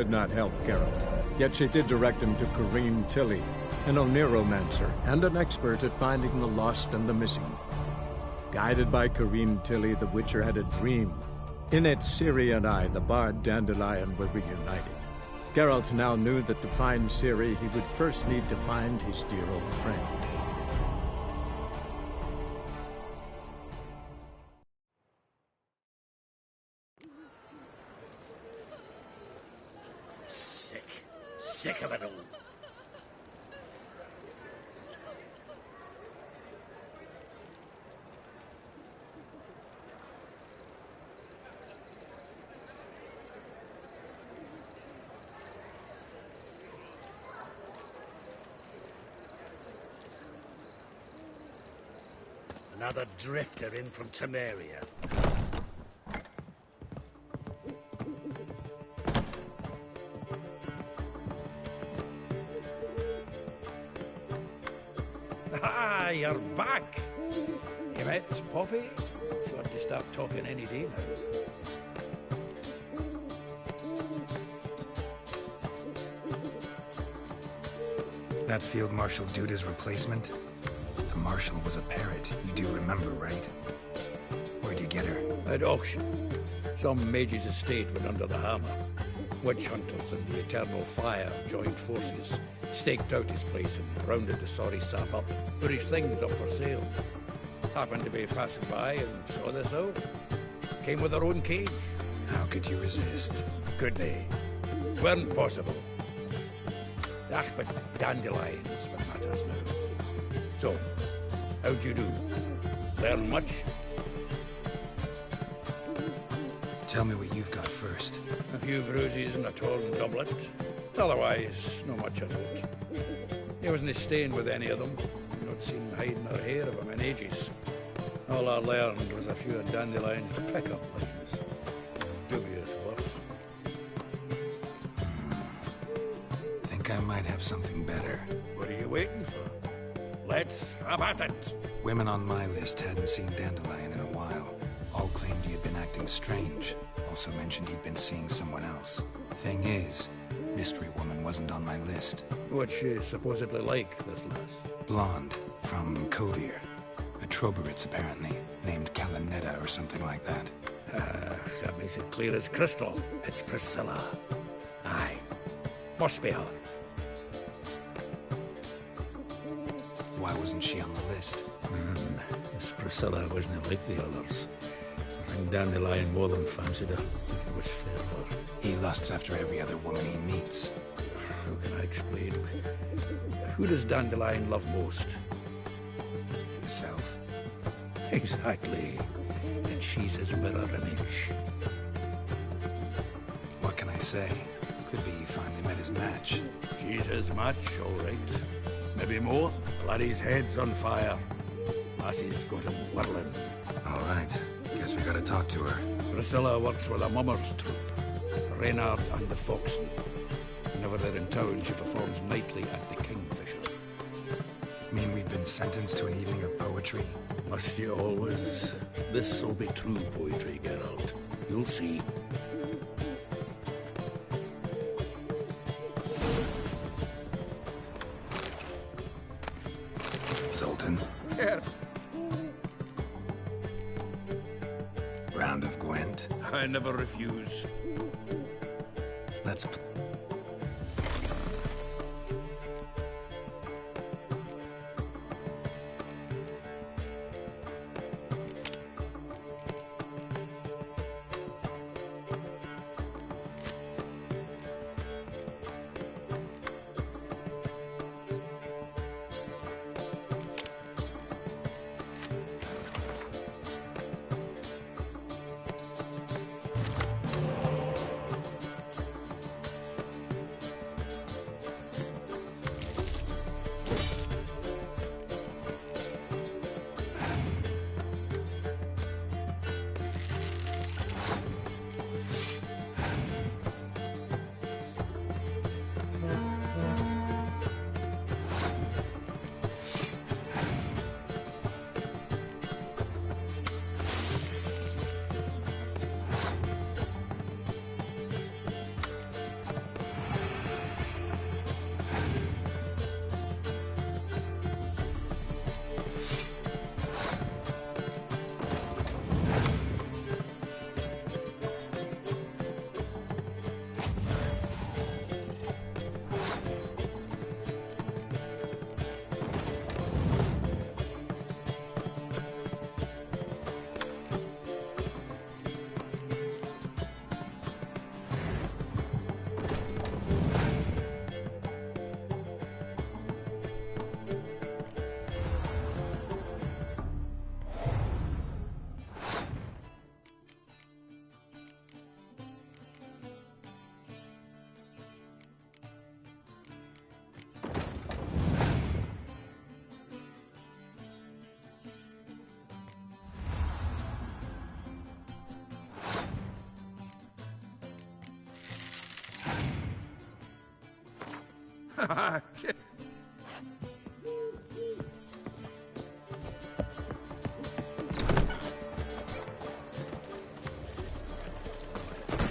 Did not help Geralt, yet she did direct him to Corrine Tilly, an Oniromancer and an expert at finding the lost and the missing. Guided by Corrine Tilly, the Witcher had a dream. In it, Ciri and I, the bard Dandelion, were reunited. Geralt now knew that to find Ciri, he would first need to find his dear old friend. Sick of it all. Another drifter in from Temeria. Ah, you're back. You met Poppy? Sure to start talking any day now. That Field Marshal Duda's replacement? The Marshal was a parrot, you do remember, right? Where'd you get her? At auction. Some mage's estate went under the hammer. Witch hunters and the Eternal Fire joined forces, staked out his place and rounded the sorry sap up, put his things up for sale. Happened to be passing by and saw this out. Came with their own cage. How could you resist? Could they? Weren't possible. Ah, but dandelions what matters now. So, how'd you do? Learn much? Tell me what you've got first. A few bruises and a torn doublet. Otherwise, not much of note. He wasn't staying with any of them. Not seen hiding or hair of him in ages. All I learned was a few of Dandelion's pick-up lines. Dubious worse. Think I might have something better. What are you waiting for? Let's have at it! Women on my list hadn't seen Dandelion in a while. All claimed he had been acting strange. Also mentioned he'd been seeing someone else. Thing is, Mystery Woman wasn't on my list. What's she supposedly like, this lass? Blonde, from Kovir. A Troberitz, apparently, named Kalanetta or something like that. That makes it clear as crystal. It's Priscilla. Aye. Must be her. Why wasn't she on the list? This Priscilla wasn't like the others. I think Dandelion more than fancied her. I think it was fervour. He lusts after every other woman he meets. How can I explain? Who does Dandelion love most? Himself. Exactly. And she's his mirror image. What can I say? Could be he finally met his match. She's his match, all right. Maybe more. Laddie's head's on fire. Lassie's got him whirling. All right. Guess we gotta talk to her. Priscilla works with a mummers troupe. Reynard and the Foxen. Whenever they're in town, she performs nightly at the Kingfisher. Mean we've been sentenced to an evening of poetry? Must you always? This'll be true poetry, Geralt. You'll see. Zoltan. Yeah. Round of Gwent. I never refuse. Let's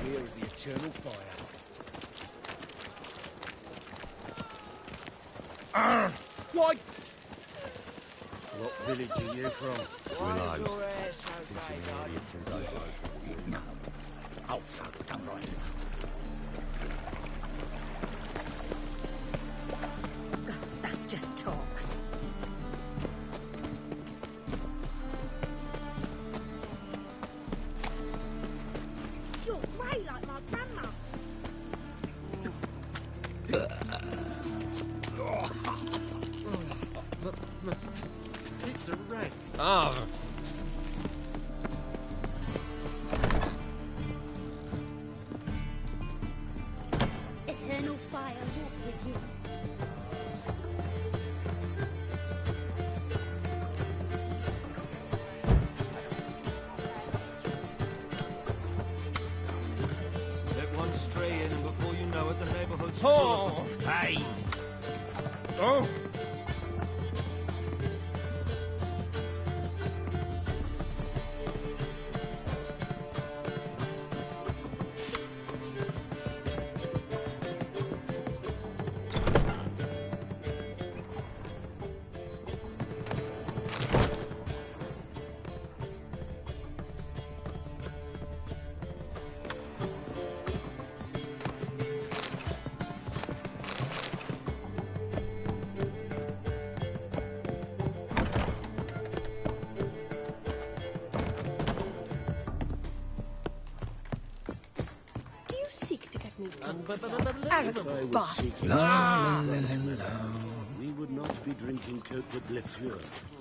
Here's the eternal fire. What? What village are you from? Willows. Since in the area 2 days ago. Oh, fuck, come right in. That's just talk. You're grey like my grandma. It's a rat. Ah! Eternal fire walk with you. Let one stray in, and before you know it, the neighborhood's full of... Hey! Oh! Do you seek to get me drunk, sir? If Arrogant bastard. we would not be drinking Cote de Blessure.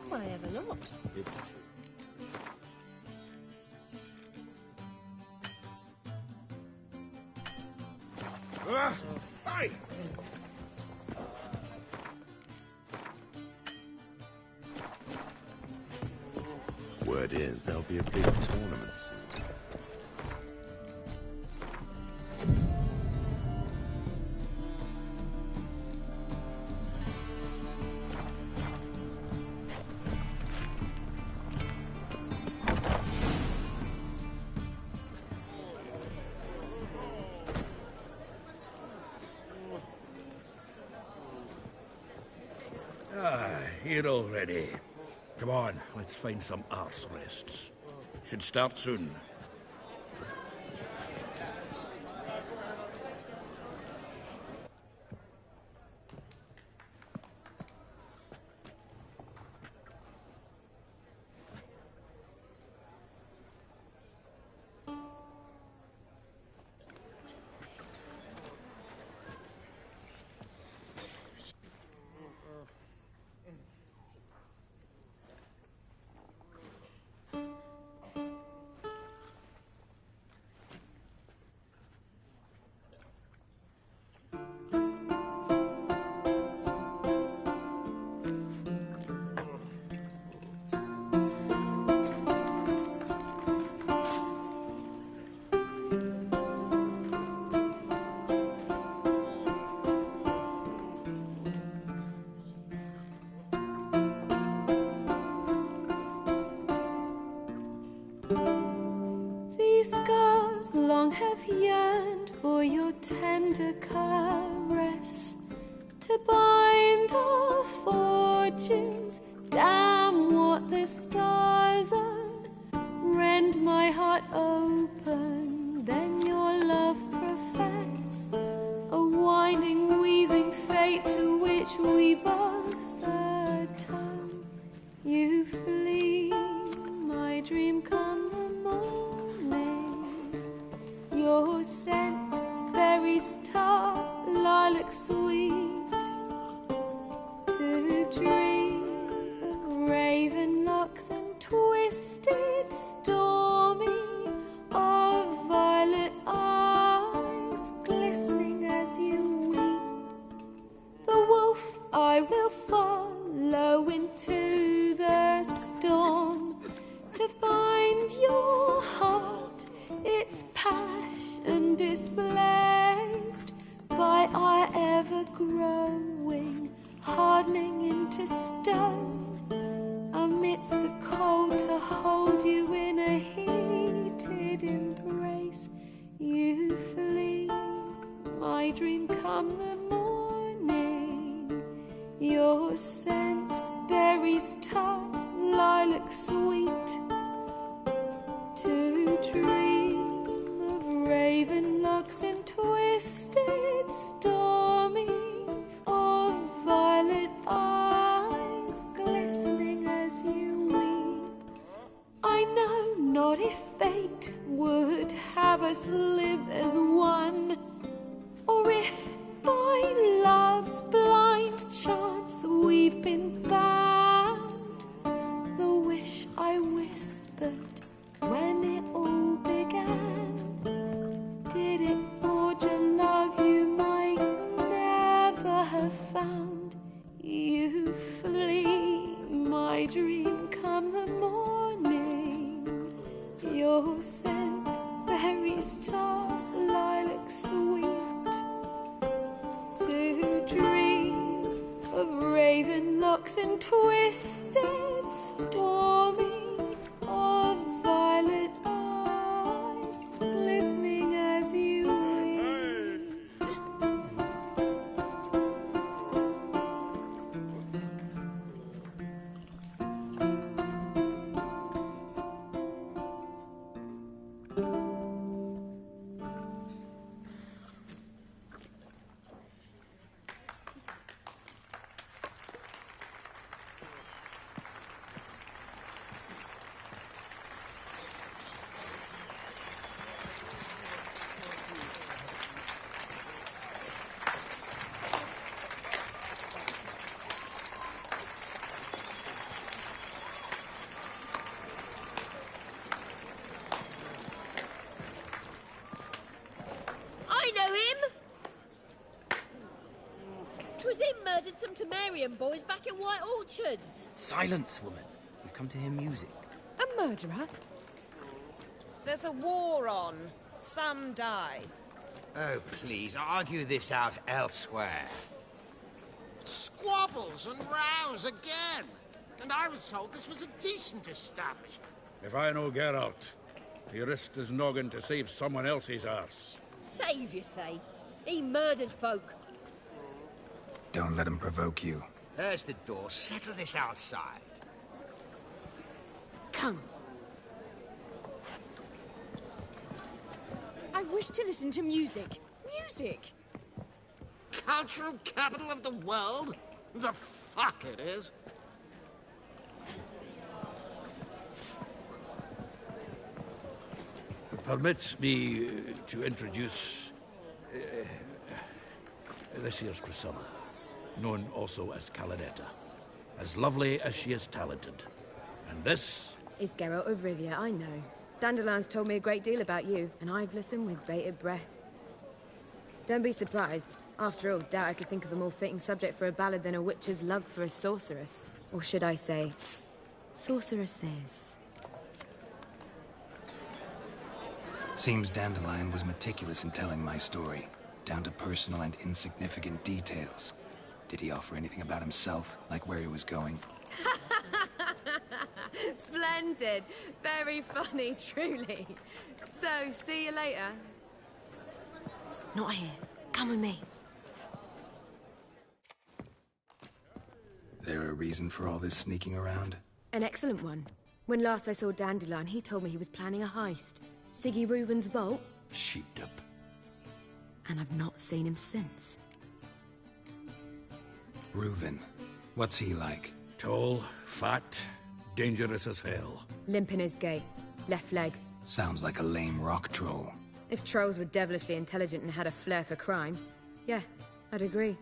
Why ever not? It's... Hey! Word is there'll be a big tournament. Here already. Come on, let's find some arse rests. Should start soon. These scars long have yearned for your tender caress, to bind our fortunes. Damn what the stars are. Rend my heart open, then your love profess. A winding, weaving fate to which we both atone. You flee, my dream come the morning. Your scent, berries tart, lilac sweet. To dream of raven locks and twisted, stormy, of violet eyes glistening as you weep. The wolf I will follow into the storm, to find your heart, its passion displaced by our ever ever growing, hardening into stone. Amidst the cold, to hold you in a heated embrace, you flee. My dream come the morning, your scent, berries tart, lilac sweet. To dream of raven locks and twisted, stormy, of violet eyes glistening as you weep. I know not if fate would have us live as one, or if by love's blind chance we've been bound. The wish I whispered when it all began, did it forge a love you might never have found? You flee, my dream come the morning, your scent, berries tart, lilac sweet. To dream of raven locks and twisted, stormy, of violet eyes glistening as you weep. I know him! 'Twas him murdered some Temerian boys back in White Orchard. Silence, woman. We've come to hear music. A murderer? There's a war on. Some die. Oh, please, argue this out elsewhere. Squabbles and rows again. And I was told this was a decent establishment. If I know Geralt, he risked his noggin to save someone else's arse. Save, you say? He murdered folk. Don't let him provoke you. There's the door. Settle this outside. Come. I wish to listen to music. Music! Cultural capital of the world? The fuck it is. Permit me to introduce this here's Priscilla, known also as Caladetta, as lovely as she is talented. And this is Geralt of Rivia, I know. Dandelion's told me a great deal about you, and I've listened with bated breath. Don't be surprised. After all, doubt I could think of a more fitting subject for a ballad than a witch's love for a sorceress. Or should I say, sorceresses. Seems Dandelion was meticulous in telling my story, down to personal and insignificant details. Did he offer anything about himself, like where he was going? Splendid. Very funny, truly. So, see you later. Not here. Come with me. There a reason for all this sneaking around? An excellent one. When last I saw Dandelion, he told me he was planning a heist. Siggy Reuven's vault. sheeped up. And I've not seen him since. Reuven. What's he like? Tall, fat, dangerous as hell. Limp in his gait. Left leg. Sounds like a lame rock troll. If trolls were devilishly intelligent and had a flair for crime, yeah, I'd agree.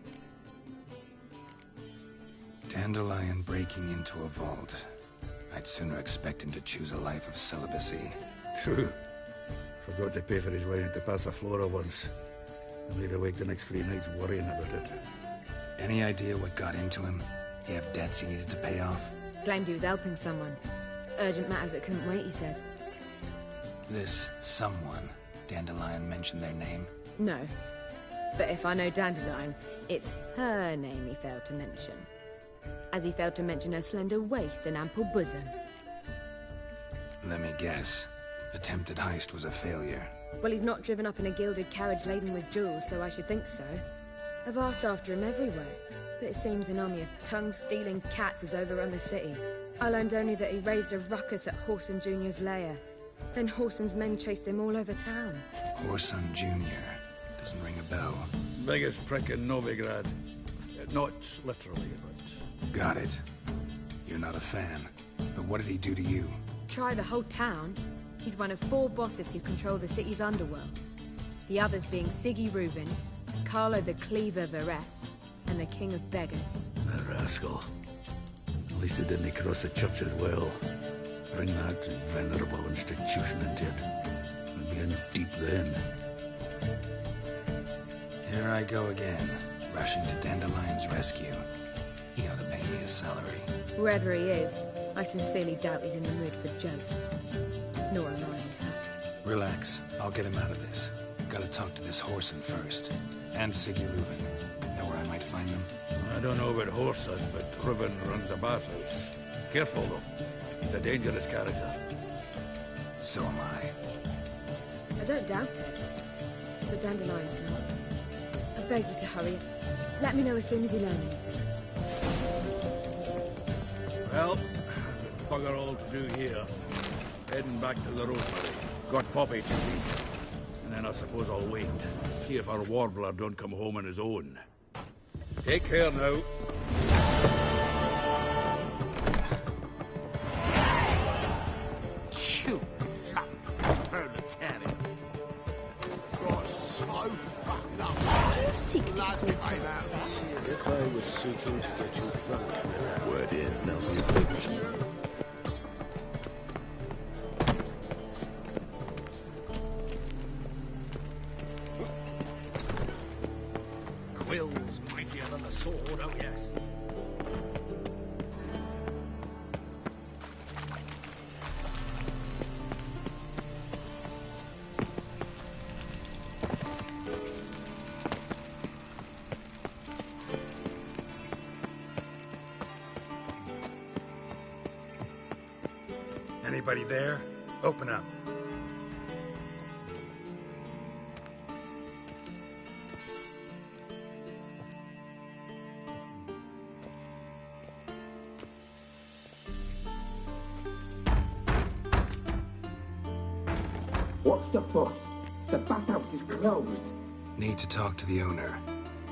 Dandelion breaking into a vault. I'd sooner expect him to choose a life of celibacy. True. Forgot to pay for his way into Passaflora once. I laid awake the next 3 nights worrying about it. Any idea what got into him? He have debts he needed to pay off? Claimed he was helping someone. Urgent matter that couldn't wait, he said. This someone, Dandelion mentioned their name? No. But if I know Dandelion, it's her name he failed to mention. As he failed to mention her slender waist and ample bosom. Let me guess. Attempted heist was a failure. Well, he's not driven up in a gilded carriage laden with jewels, so I should think so. I've asked after him everywhere, but it seems an army of tongue-stealing cats has overrun the city. I learned only that he raised a ruckus at Whoreson Jr.'s lair. Then Whoreson's men chased him all over town. Whoreson Jr. Doesn't ring a bell. Biggest prick in Novigrad. Not literally, but... Got it. You're not a fan. But what did he do to you? Try the whole town. He's one of 4 bosses who control the city's underworld. The others being Siggy Reuven, Carlo the Cleaver Varese, and the King of Beggars. A rascal. At least he didn't cross the church as well. Bring that venerable institution into it. We'd be in deep then. Here I go again, rushing to Dandelion's rescue. He ought to pay me a salary. Wherever he is, I sincerely doubt he's in the mood for jokes. Nor am I, in fact. Relax. I'll get him out of this. Gotta talk to this Whoreson first. And Siggy Reuven. Know where I might find them? I don't know about Whoreson, but Reuven runs a bathhouse. Careful, though. He's a dangerous character. So am I. I don't doubt it. But Dandelion's not. I beg you to hurry. Let me know as soon as you learn anything. Well, I've got bugger all to do here. Heading back to the Rosemary. Got Poppy to meet. And then I suppose I'll wait. See if our warbler don't come home on his own. Take care now. You lump proletariat. Got so fucked up. Do you seek to get me drunk, sir? If I was seeking to get you drunk, then word is there'll be a big tea. Quill's mightier than the sword, oh yes. Anybody there? Open up. What's the fuss? The bathhouse is closed. Need to talk to the owner.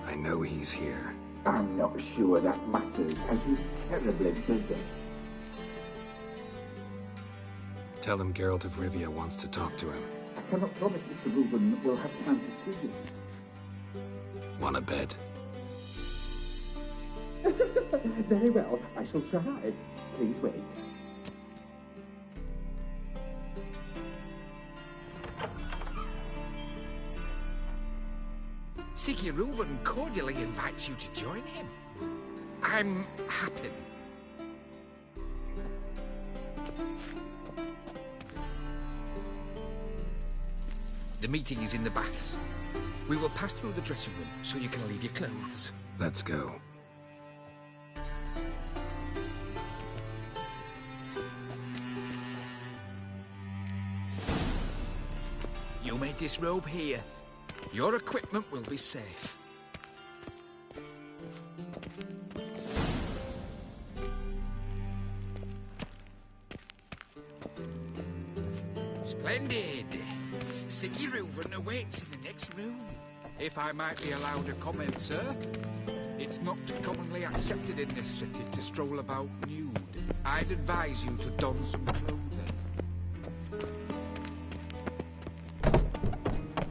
I know he's here. I'm not sure that matters, as he's terribly busy. Tell him Geralt of Rivia wants to talk to him. I cannot promise Mr. Reuven will have time to see you. Wanna bet? Very well, I shall try. Please wait. Siggy Reuven cordially invites you to join him. I'm happy. The meeting is in the baths. We will pass through the dressing room so you can leave your clothes. Let's go. You may disrobe here. Your equipment will be safe. Splendid. Siggy Reuven awaits in the next room. If I might be allowed a comment, sir. It's not commonly accepted in this city to stroll about nude. I'd advise you to don some clothing.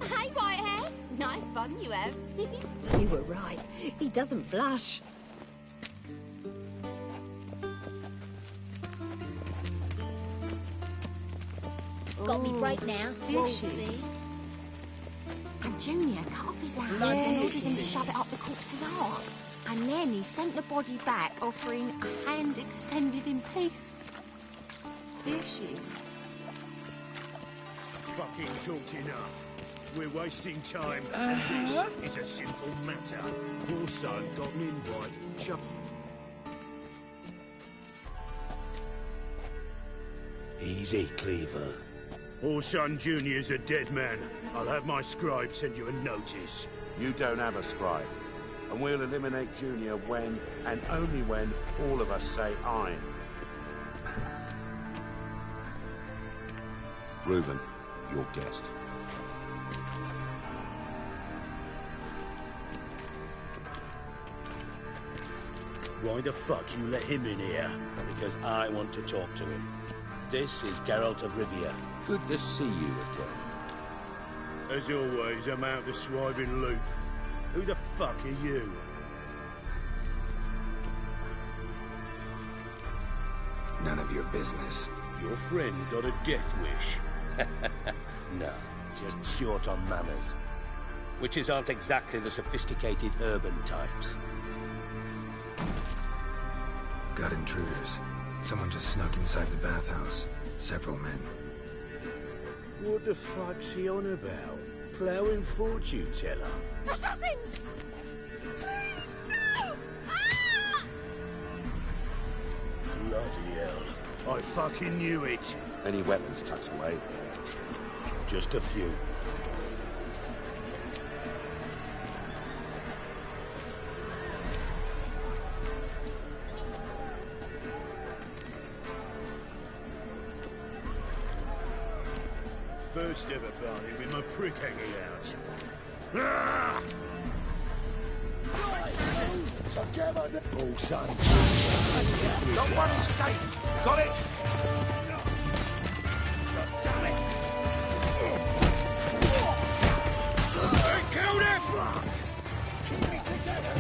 Hey, white hair. Nice bun you have. You were right. He doesn't blush. Got me break now. Did she? And Junior cut off his hand and ordered him to shove it up the corpse's arse. And then he sent the body back, offering a hand extended in peace. Did she? Fucking talked enough. We're wasting time, and this is a simple matter. Your son got an invite. Easy, Cleaver. Orson Jr.'s a dead man. I'll have my scribe send you a notice. You don't have a scribe. And we'll eliminate Junior when, and only when, all of us say aye. Reuven, your guest. Why the fuck you let him in here? Because I want to talk to him. This is Geralt of Rivia. Good to see you again. As always, I'm out the swiping loot. Who the fuck are you? None of your business. Your friend got a death wish. No, just short on manners. Witches aren't exactly the sophisticated urban types. Got intruders. Someone just snuck inside the bathhouse. Several men. What the fuck's he on about? Ploughing fortune teller? Assassins! Please, no! Ah! Bloody hell. I fucking knew it. Any weapons tucked away? Just a few. First ever party with my prick hanging out. Ah! Together! Oh, son. Don't worry, States. Got it? Damn it! Hey, killed him! Fuck! Keep me together!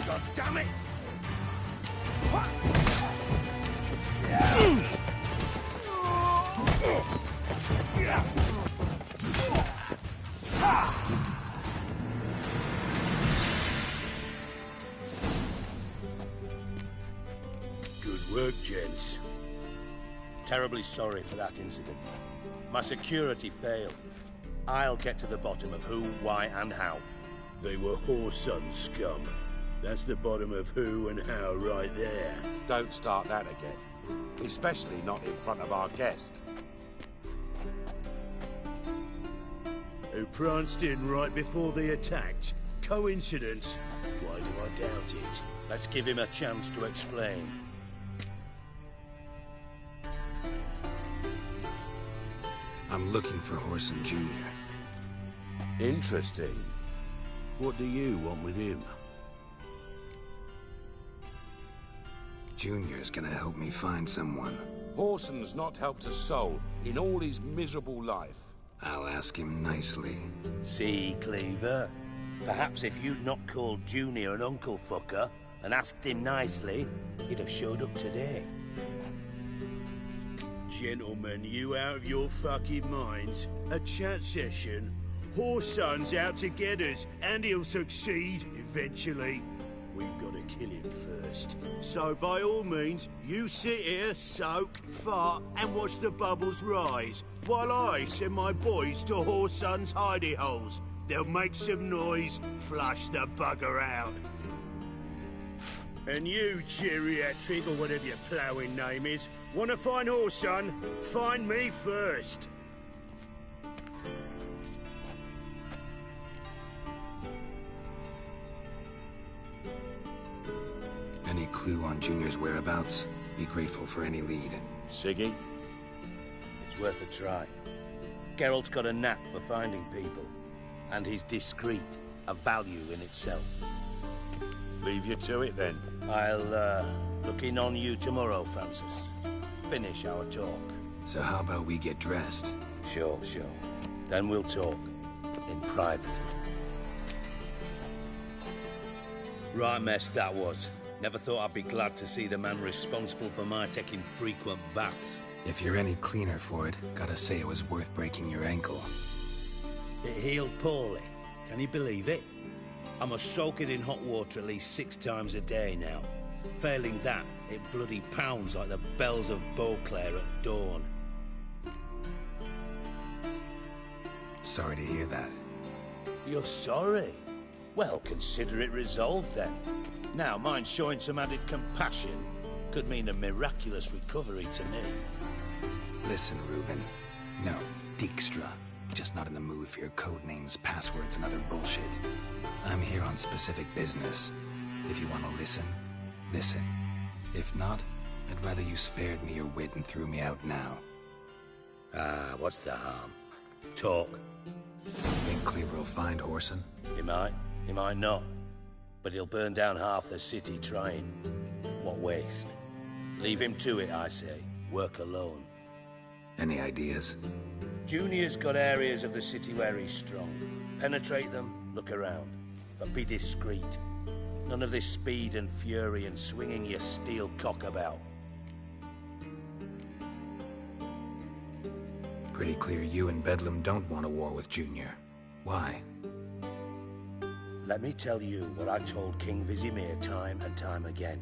God damn it! Good work, gents. Terribly sorry for that incident. My security failed. I'll get to the bottom of who, why, and how. They were whoreson scum. That's the bottom of who and how right there. Don't start that again. Especially not in front of our guest. Who pranced in right before they attacked. Coincidence? Why do I doubt it? Let's give him a chance to explain. I'm looking for Whoreson Jr. Interesting. What do you want with him? Junior's gonna help me find someone. Whoreson's not helped a soul in all his miserable life. I'll ask him nicely. See, Cleaver? Perhaps if you'd not called Junior an uncle fucker and asked him nicely, he'd have showed up today. Gentlemen, you out of your fucking minds? A chat session? Whoreson's out to get us, and he'll succeed eventually. We've got to kill him first. So by all means, you sit here, soak, fart, and watch the bubbles rise, while I send my boys to Whoreson's hidey holes. They'll make some noise, flush the bugger out. And you, geriatric, or whatever your ploughing name is, want to find Whoreson? Find me first. Any clue on Junior's whereabouts? Be grateful for any lead. Siggy? It's worth a try. Geralt's got a knack for finding people. And he's discreet, a value in itself. Leave you to it then. I'll look in on you tomorrow, Francis. Finish our talk. So how about we get dressed? Sure. Then we'll talk. In private. Right mess that was. Never thought I'd be glad to see the man responsible for my taking frequent baths. If you're any cleaner for it, gotta say it was worth breaking your ankle. It healed poorly. Can you believe it? I must soak it in hot water at least 6 times a day now. Failing that, it bloody pounds like the bells of Beauclair at dawn. Sorry to hear that. You're sorry? Well, consider it resolved then. Now, mind showing some added compassion could mean a miraculous recovery to me. Listen, Reuben. No, Dijkstra. Just not in the mood for your code names, passwords, and other bullshit. I'm here on specific business. If you want to listen, listen. If not, I'd rather you spared me your wit and threw me out now. What's the harm? Talk. Think Cleaver will find Whoreson? He might not. But he'll burn down half the city trying. What waste. Leave him to it, I say. Work alone. Any ideas? Junior's got areas of the city where he's strong. Penetrate them, look around. But be discreet. None of this speed and fury and swinging your steel cock about. Pretty clear you and Bedlam don't want a war with Junior. Why? Let me tell you what I told King Vizimir time and time again.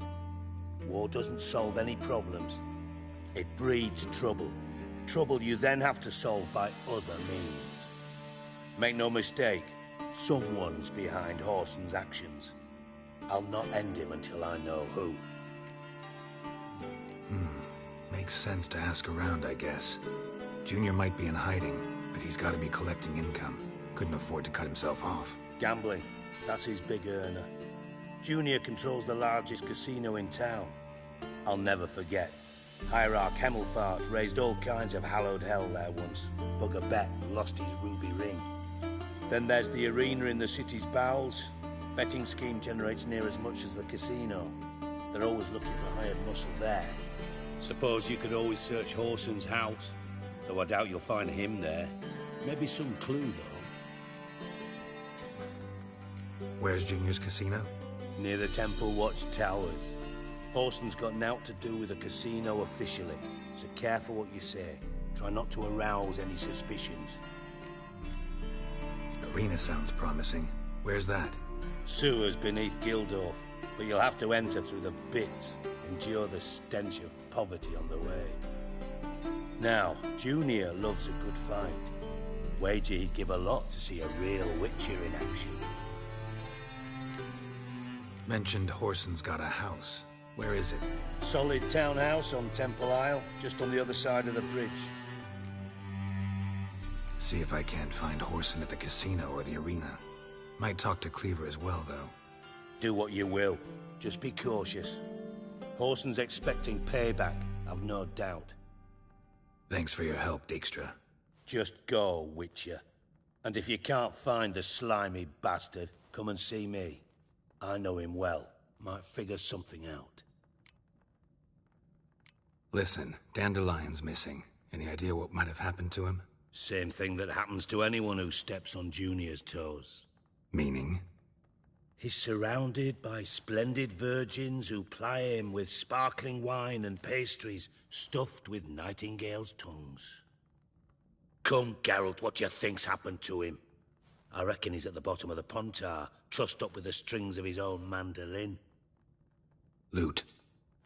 War doesn't solve any problems. It breeds trouble. Trouble you then have to solve by other means. Make no mistake, someone's behind Whoreson's actions. I'll not end him until I know who. Makes sense to ask around, I guess. Junior might be in hiding, but he's got to be collecting income. Couldn't afford to cut himself off. Gambling. That's his big earner. Junior controls the largest casino in town. I'll never forget. Hierarch Hemmelfart raised all kinds of hallowed hell there once. Bugger bet lost his ruby ring. Then there's the arena in the city's bowels. Betting scheme generates near as much as the casino. They're always looking for hired muscle there. Suppose you could always search Whoreson's house. Though I doubt you'll find him there. Maybe some clue, though. Where's Junior's casino? Near the Temple Watch Towers. Whoreson's got naught to do with the casino officially, so careful what you say. Try not to arouse any suspicions. Arena sounds promising. Where's that? Sewers beneath Gildorf, but you'll have to enter through the bits, endure the stench of poverty on the way. Now, Junior loves a good fight. Wager he'd give a lot to see a real Witcher in action. Mentioned Whoreson's got a house. Where is it? Solid townhouse on Temple Isle, just on the other side of the bridge. See if I can't find Whoreson at the casino or the arena. Might talk to Cleaver as well, though. Do what you will. Just be cautious. Whoreson's expecting payback, I've no doubt. Thanks for your help, Dijkstra. Just go, Witcher. And if you can't find the slimy bastard, come and see me. I know him well. Might figure something out. Listen, Dandelion's missing. Any idea what might have happened to him? Same thing that happens to anyone who steps on Junior's toes. Meaning? He's surrounded by splendid virgins who ply him with sparkling wine and pastries stuffed with nightingales' tongues. Come, Geralt, what do you think's happened to him? I reckon he's at the bottom of the Pontar, trussed up with the strings of his own mandolin. Loot.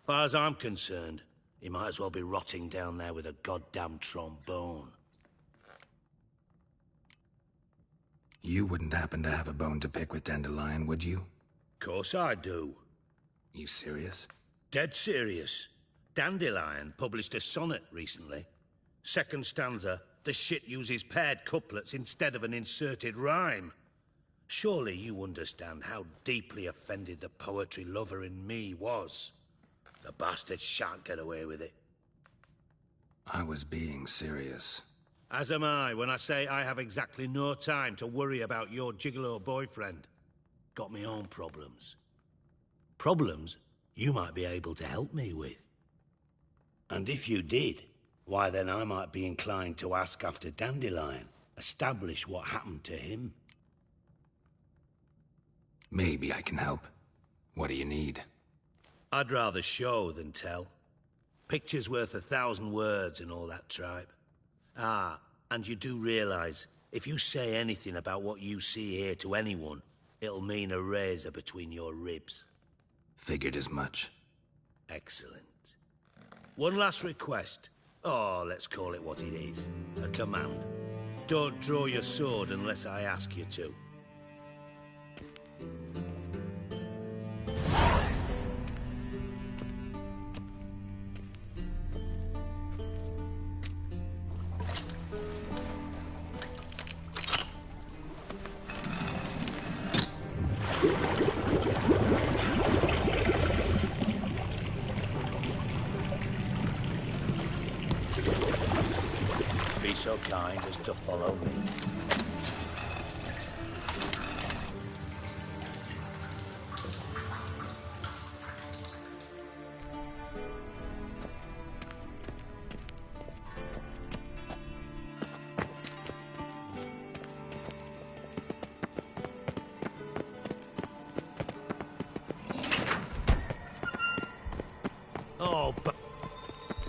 Far as I'm concerned, he might as well be rotting down there with a goddamn trombone. You wouldn't happen to have a bone to pick with Dandelion, would you? Course I do. You serious? Dead serious. Dandelion published a sonnet recently. Second stanza, the shit uses paired couplets instead of an inserted rhyme. Surely you understand how deeply offended the poetry lover in me was. The bastard shan't get away with it. I was being serious. As am I when I say I have exactly no time to worry about your gigolo boyfriend. Got me own problems. Problems you might be able to help me with. And if you did, why then I might be inclined to ask after Dandelion, establish what happened to him. Maybe I can help. What do you need? I'd rather show than tell. Picture's worth 1,000 words and all that tripe. Ah, and you do realize, if you say anything about what you see here to anyone, it'll mean a razor between your ribs. Figured as much. Excellent. One last request. Oh, let's call it what it is. A command. Don't draw your sword unless I ask you to. Be so kind as to follow me. Oh,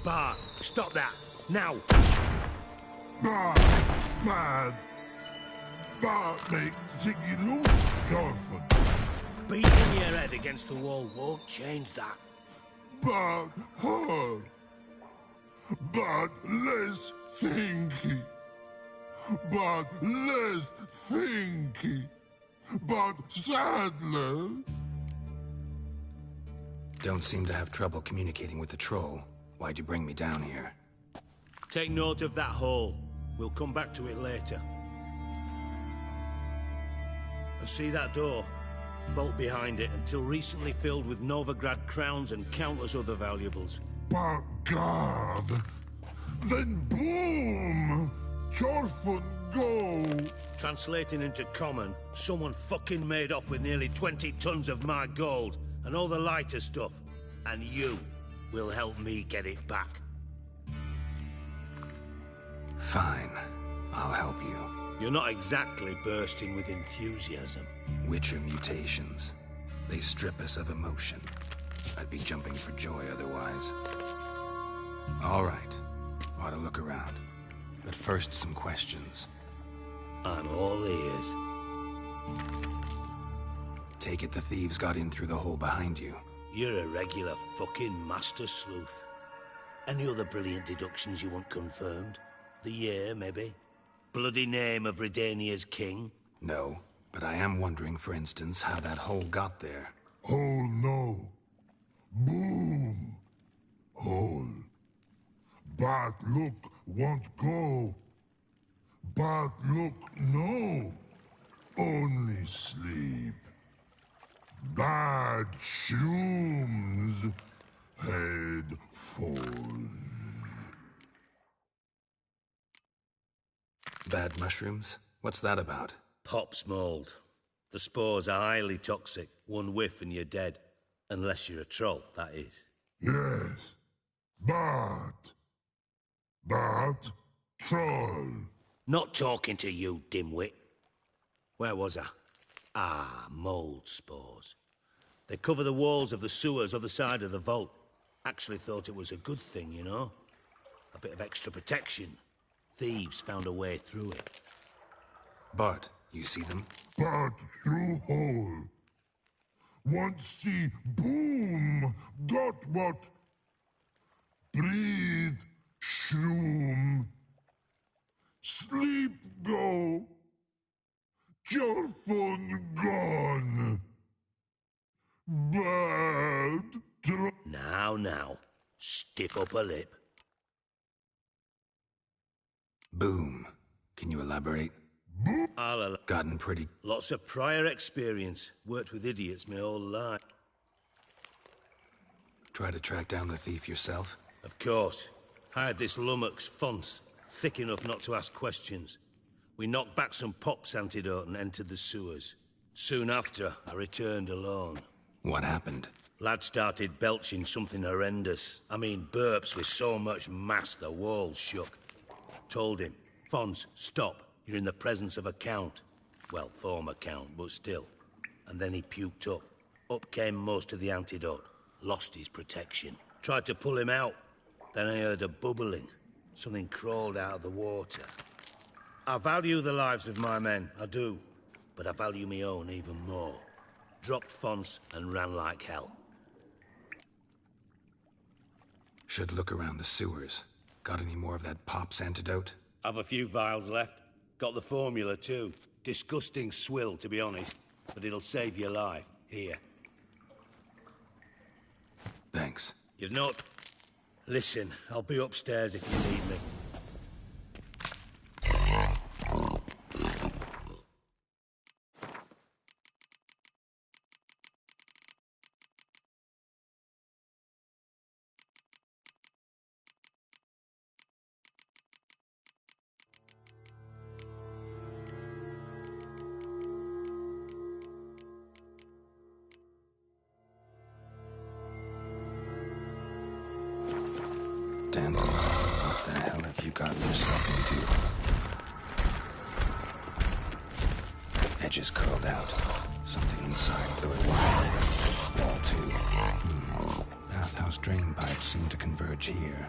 Bart, stop that, now! Bad. Bart makes Ziggy lose, Jonathan. Beating your head against the wall won't change that. But hard. But less thinky. But less thinky. But sadler. Don't seem to have trouble communicating with the troll. Why'd you bring me down here? Take note of that hole. We'll come back to it later. And see that door? Vault behind it, until recently filled with Novigrad crowns and countless other valuables. But God! Then boom! Chorfun go! Translating into common, someone fucking made off with nearly 20 tons of my gold, and all the lighter stuff. And you will help me get it back. Fine. I'll help you. You're not exactly bursting with enthusiasm. Witcher mutations. They strip us of emotion. I'd be jumping for joy otherwise. All right. Ought to look around. But first, some questions. I'm all ears. Take it the thieves got in through the hole behind you. You're a regular fucking master sleuth. Any other brilliant deductions you want confirmed? The year, maybe? Bloody name of Redania's king? No, but I am wondering, for instance, how that hole got there. Hole no. Boom. Hole. But look won't go. But look no. Only sleep. Bad shrooms. Head falls. Bad mushrooms? What's that about? Pop's mold. The spores are highly toxic. One whiff and you're dead. Unless you're a troll, that is. Yes. But troll. Not talking to you, dimwit. Where was I? Ah, mold spores. They cover the walls of the sewers other side of the vault. Actually thought it was a good thing, you know? A bit of extra protection. Thieves found a way through it. Bart, you see them? But through hole. Want see boom. Got what? Breathe. Shroom. Sleep go. Your phone gone. Bad. Now. Stiff upper lip. Boom. Can you elaborate? I'll Gotten pretty... Lots of prior experience. Worked with idiots my whole life. Try to track down the thief yourself? Of course. Hired this lummox Fonce. Thick enough not to ask questions. We knocked back some Pop's antidote and entered the sewers. Soon after, I returned alone. What happened? Lad started belching something horrendous. I mean, burps with so much mass the walls shook. Told him, Fons, stop. You're in the presence of a count. Well, former count, but still. And then he puked up. Up came most of the antidote. Lost his protection. Tried to pull him out. Then I heard a bubbling. Something crawled out of the water. I value the lives of my men, I do. But I value my own even more. Dropped Fons and ran like hell. Should look around the sewers. Got any more of that Pop's antidote? I've a few vials left. Got the formula too. Disgusting swill, to be honest. But it'll save your life. Here. Thanks. You've not... Listen, I'll be upstairs if you need me. Dandelion, what the hell have you gotten yourself into? Edges curled out. Something inside blew it wide open. Wall too. Bathhouse drain pipes seem to converge here.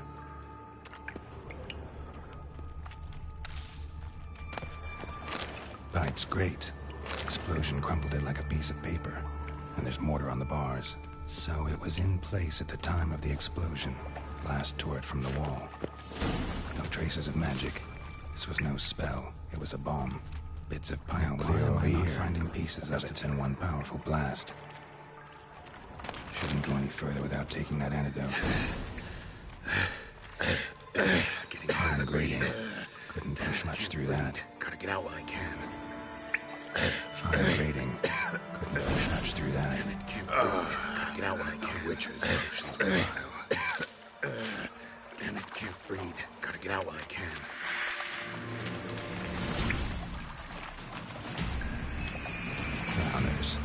Pipe's great. Explosion crumpled it like a piece of paper. And there's mortar on the bars. So it was in place at the time of the explosion. Blast tore it from the wall. No traces of magic. This was no spell. It was a bomb. Bits of pile clear over here. Finding pieces of it in one powerful blast. Shouldn't go any further without taking that antidote. Getting hard and grating. Couldn't push much through that. Gotta get out while I can. Fine grating. Couldn't push much through that. Damn it, can't breathe. Gotta get out while I can. Witcher's potions were vile. Damn it, can't breathe. Gotta get out while I can. Drowners.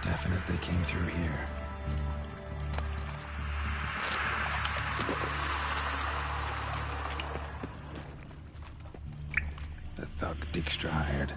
Definitely came through here. The thug Dijkstra hired.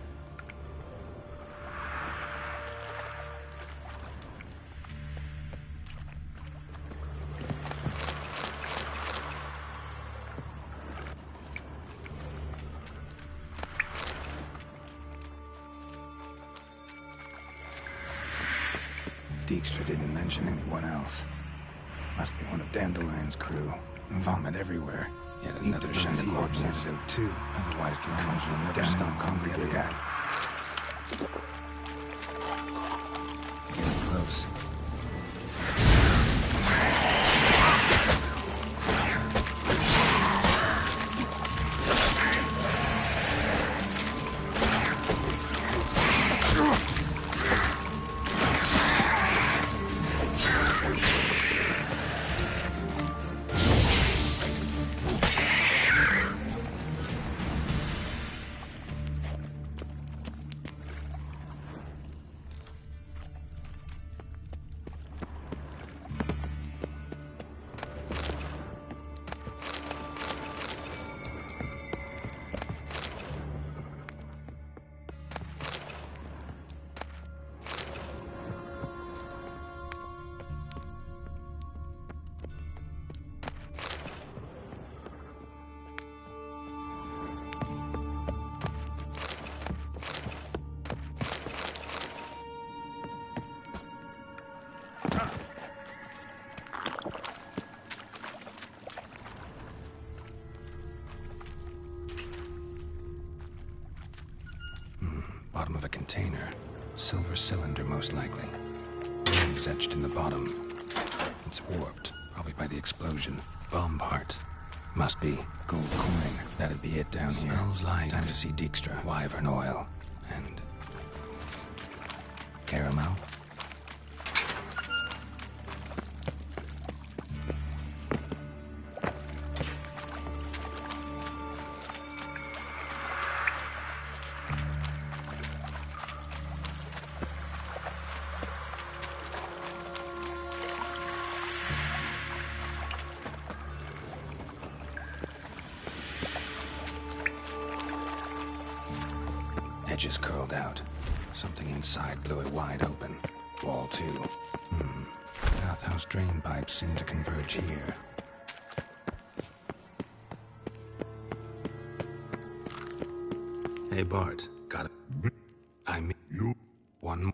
Dijkstra didn't mention anyone else. Must be one of Dandelion's crew. Vomit everywhere. Yet another shiny corpse antidote too. Otherwise, drowners will never stop congregating. Getting close. Bottom of a container. Silver cylinder, most likely. Names etched in the bottom. It's warped, probably by the explosion. Bomb part. Must be. Gold coin. That'd be it down here. Smells like. Time to see Dijkstra. Wyvern oil. And Caramel? Edges curled out. Something inside blew it wide open. Wall too. Bathhouse drain pipes seem to converge here. Hey Bart, got it. I mean you. One more.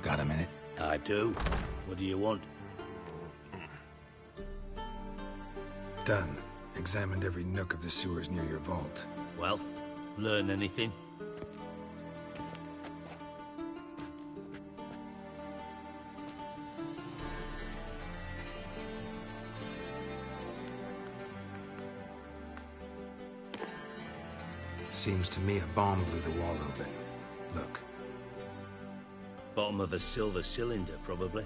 Got a minute? I do. What do you want? Done. Examined every nook of the sewers near your vault. Well, learn anything? Seems to me a bomb blew the wall open. Look. Bottom of a silver cylinder, probably.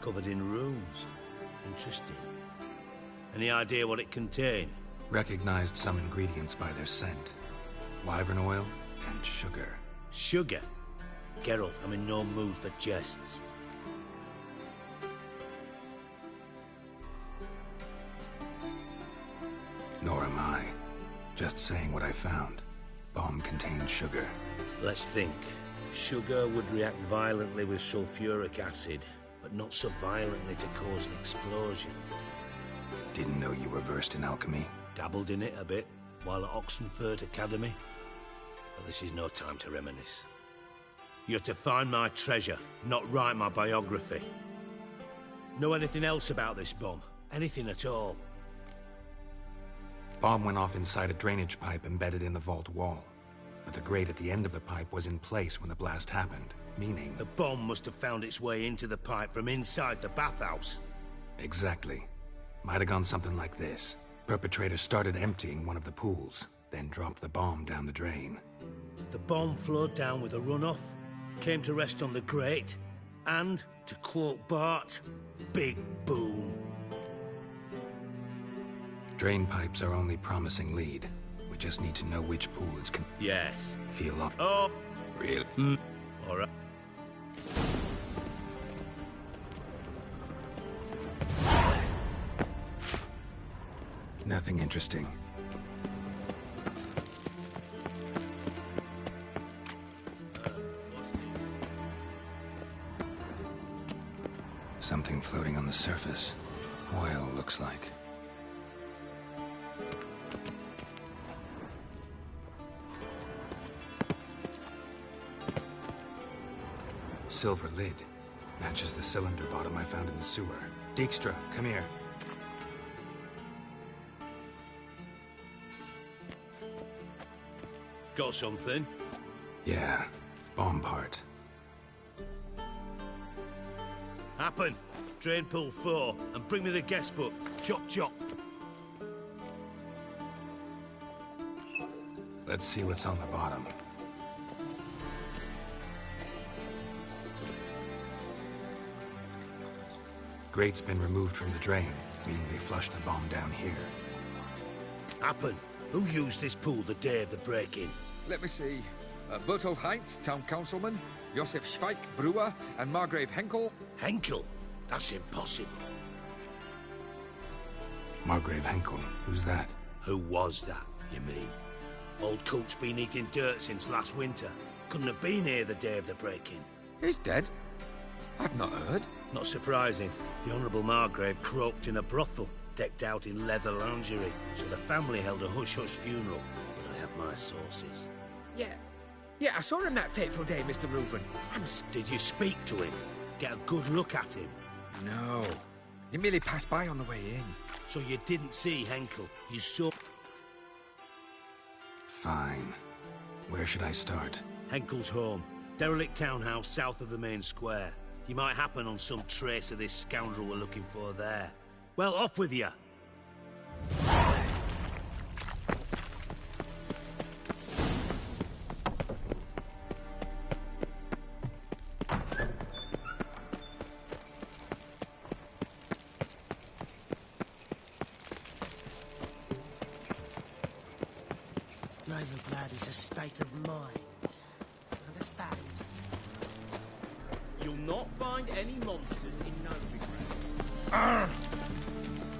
Covered in runes. Interesting. Any idea what it contained? Recognized some ingredients by their scent. Wyvern oil and sugar. Sugar? Geralt, I'm in no mood for jests. Nor am I. Just saying what I found. Bomb contained sugar. Let's think. Sugar would react violently with sulfuric acid, but not so violently to cause an explosion. Didn't know you were versed in alchemy. Dabbled in it a bit, while at Oxenford Academy. But this is no time to reminisce. You're to find my treasure, not write my biography. Know anything else about this bomb? Anything at all? Bomb went off inside a drainage pipe embedded in the vault wall. But the grate at the end of the pipe was in place when the blast happened, meaning... The bomb must have found its way into the pipe from inside the bathhouse. Exactly. Might have gone something like this. Perpetrator started emptying one of the pools, then dropped the bomb down the drain. The bomb flowed down with a runoff, came to rest on the grate, and, to quote Bart, big boom. Drain pipes are only promising lead. We just need to know which pool it's Yes. Feel up. Oh. Really? All right. Nothing interesting. Something floating on the surface. Oil, looks like. Silver lid. Matches the cylinder bottom I found in the sewer. Dijkstra, come here. Got something? Yeah, bomb part. Happen. Drain pool 4, and bring me the guest book. Chop chop. Let's see what's on the bottom. Grate's been removed from the drain, meaning they flushed the bomb down here. Happen. Who used this pool the day of the break-in? Let me see. Bertolt Heinz, town councilman, Josef Schweik, brewer, and Margrave Henkel. Henkel? That's impossible. Margrave Henkel? Who's that? Who was that? You mean? Old Coot's been eating dirt since last winter. Couldn't have been here the day of the break-in. He's dead? I've not heard. Not surprising. The Honourable Margrave croaked in a brothel, decked out in leather lingerie, so the family held a hush-hush funeral. But I have my sources. Yeah, I saw him that fateful day, Mr. Reuben. Did you speak to him? Get a good look at him? No. He merely passed by on the way in. So you didn't see Henkel? You saw... Fine. Where should I start? Henkel's home. Derelict townhouse south of the main square. You might happen on some trace of this scoundrel we're looking for there. Well, off with you! Novigrad is a state of mind. Understand? You'll not find any monsters in Novigrad.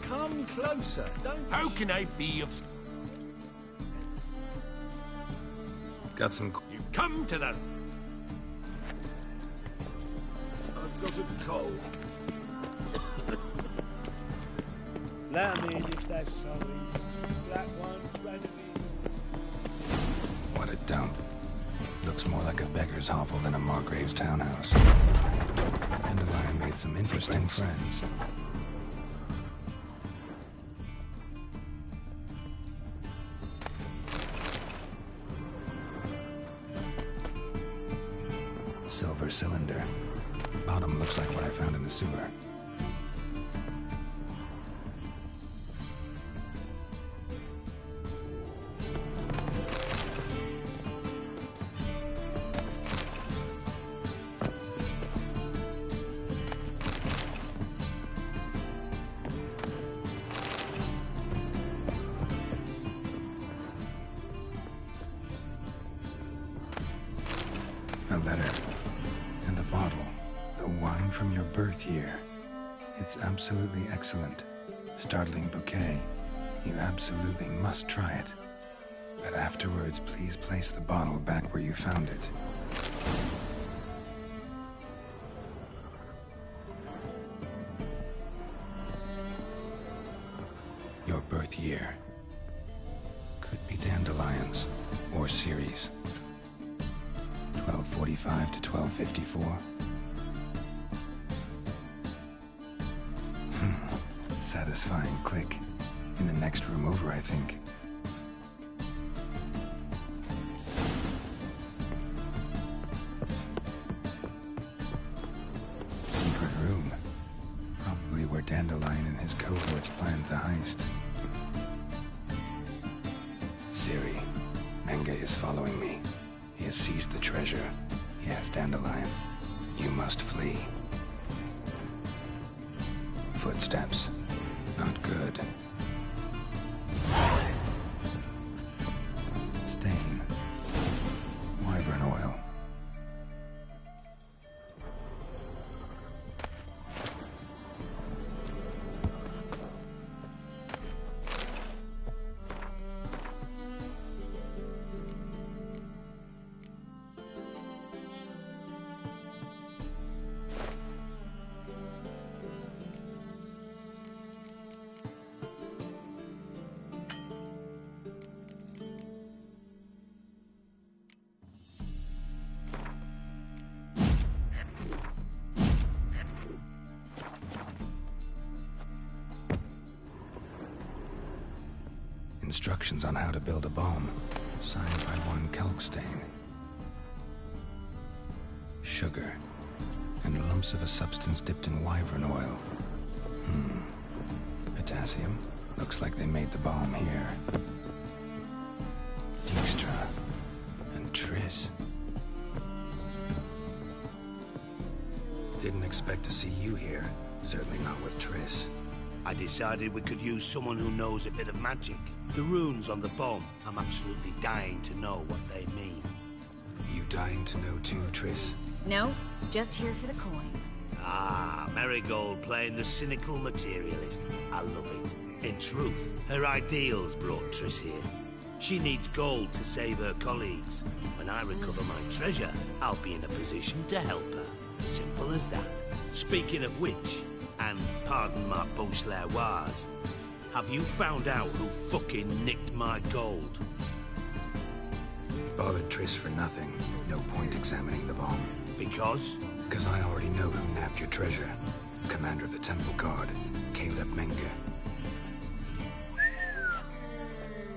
Come closer, don't... How can I be of... Got some... You've come to the... I've got a cold. Let 'em in if they're sorry. Black one's ready. What a dump. Looks more like a beggar's hovel than a Margrave's townhouse. Dandelion made some interesting friends. Silver cylinder. Bottom looks like what I found in the sewer. A letter. And a bottle. The wine from your birth year. It's absolutely excellent. Startling bouquet. You absolutely must try it. But afterwards, please place the bottle back where you found it. Your birth year. Could be dandelions. Or Ceres. 1245 to 1254. Satisfying click. In the next room over, I think. Secret room. Probably where Dandelion and his cohorts planned the heist. Ciri, Menge is following me. He has seized the treasure. He has Dandelion. You must flee. Footsteps. Not good. Stain. Wyvern oil. Instructions on how to build a bomb, signed by one Kalkstain. Sugar, and lumps of a substance dipped in wyvern oil. Potassium. Looks like they made the bomb here. Dijkstra and Triss. Didn't expect to see you here. Certainly not with Triss. I decided we could use someone who knows a bit of magic. The runes on the bomb, I'm absolutely dying to know what they mean. You dying to know too, Triss? No, just here for the coin. Ah, Marigold playing the cynical materialist. I love it. In truth, her ideals brought Triss here. She needs gold to save her colleagues. When I recover my treasure, I'll be in a position to help her. Simple as that. Speaking of which, and pardon my Beauclervoise, have you found out who fucking nicked my gold? Bothered Triss for nothing. No point examining the bomb. Because? Because I already know who nabbed your treasure. Commander of the Temple Guard, Caleb Menge.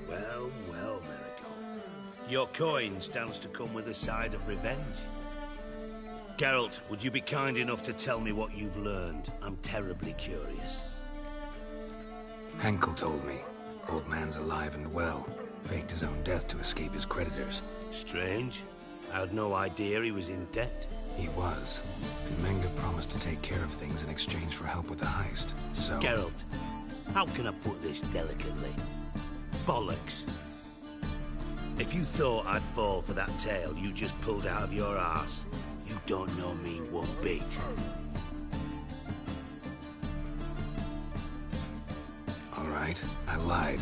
Well, Merigold. Your coin stands to come with a side of revenge. Geralt, would you be kind enough to tell me what you've learned? I'm terribly curious. Henkel told me. Old man's alive and well. Faked his own death to escape his creditors. Strange. I had no idea he was in debt. He was. And Menge promised to take care of things in exchange for help with the heist. So... Geralt, how can I put this delicately? Bollocks. If you thought I'd fall for that tale you just pulled out of your arse, you don't know me one bit. All right, I lied.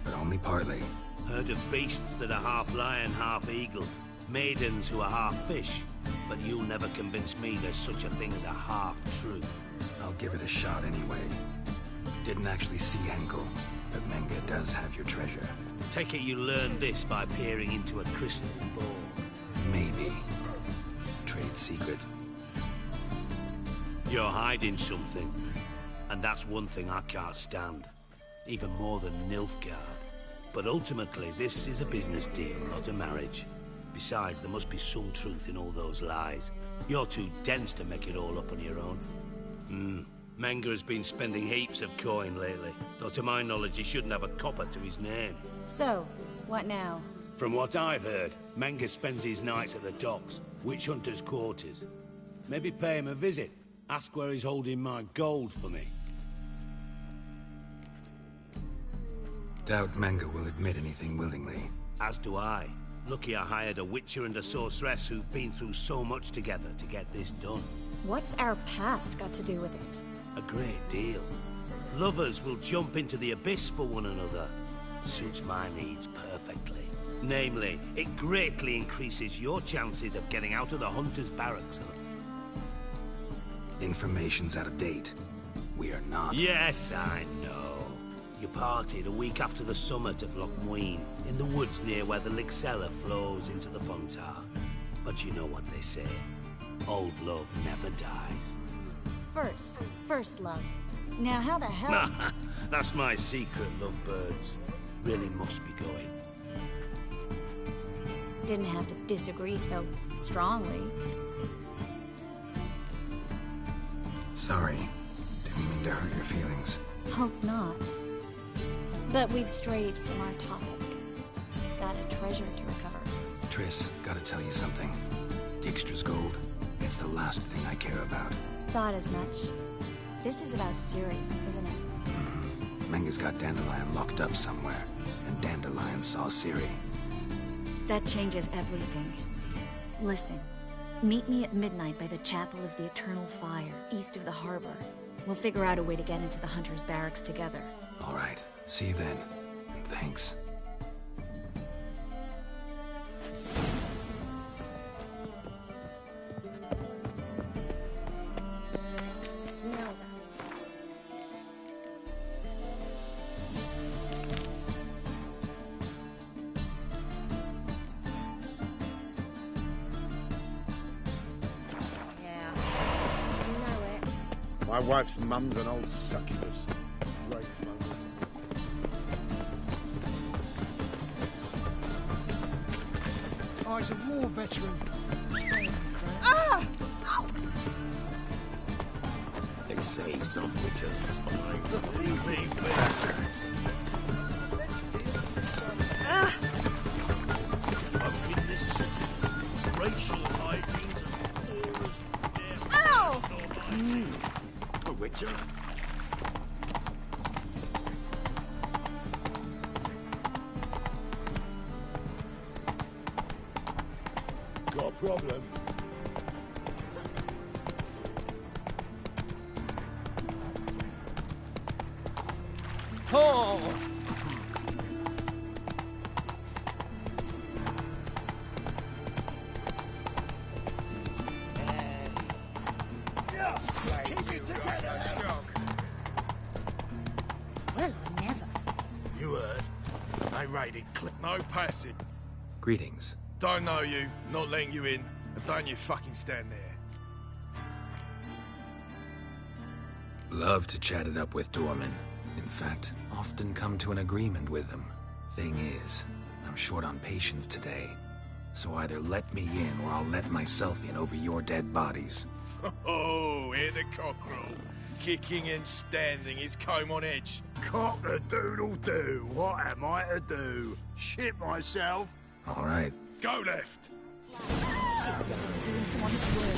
But only partly. Heard of beasts that are half lion, half eagle. Maidens who are half fish. But you'll never convince me there's such a thing as a half-truth. I'll give it a shot anyway. Didn't actually see Henkel, but Menge does have your treasure. Take it you learned this by peering into a crystal ball. Maybe. Trade secret. You're hiding something. And that's one thing I can't stand. Even more than Nilfgaard. But ultimately, this is a business deal, not a marriage. Besides, there must be some truth in all those lies. You're too dense to make it all up on your own. Menge has been spending heaps of coin lately. Though to my knowledge, he shouldn't have a copper to his name. So, what now? From what I've heard, Menge spends his nights at the docks, witch hunters' quarters. Maybe pay him a visit. Ask where he's holding my gold for me. Doubt Menge will admit anything willingly. As do I. Lucky I hired a witcher and a sorceress who've been through so much together to get this done. What's our past got to do with it? A great deal. Lovers will jump into the abyss for one another. Suits my needs perfectly. Namely, it greatly increases your chances of getting out of the hunter's barracks. Information's out of date. We are not... Yes, I know. You partied a week after the summit of Loch Muin, in the woods near where the Lixella flows into the Pontar. But you know what they say. Old love never dies. First love. Now how the hell... That's my secret, lovebirds. Really must be going. Didn't have to disagree so strongly. Sorry. Didn't mean to hurt your feelings. Hope not. But we've strayed from our topic. Got a treasure to recover. Triss, gotta tell you something. Dijkstra's gold, it's the last thing I care about. Thought as much. This is about Ciri, isn't it? Menge's got Dandelion locked up somewhere, and Dandelion saw Ciri. That changes everything. Listen, meet me at midnight by the Chapel of the Eternal Fire, east of the harbor. We'll figure out a way to get into the Hunter's Barracks together. All right. See you then. And thanks. Smell that. Yeah. You know it. My wife's mum's an old succubus. Great mum. Oh, he's a war veteran. Ah! They say some witches spy. The thieving Faster. folk in this city. Racial hygiene's and war is their Ow! A witcher? Got a problem. Oh! made it click. No passing. Greetings. Don't know you, not letting you in, and don't you fucking stand there. Love to chat it up with doormen. In fact, often come to an agreement with them. Thing is, I'm short on patience today. So either let me in or I'll let myself in over your dead bodies. Oh, hear the cockerel. Kicking and standing, his comb on edge. Cock-a-doodle-doo, what am I to do? Shit myself? All right. Go left. Doing someone his word.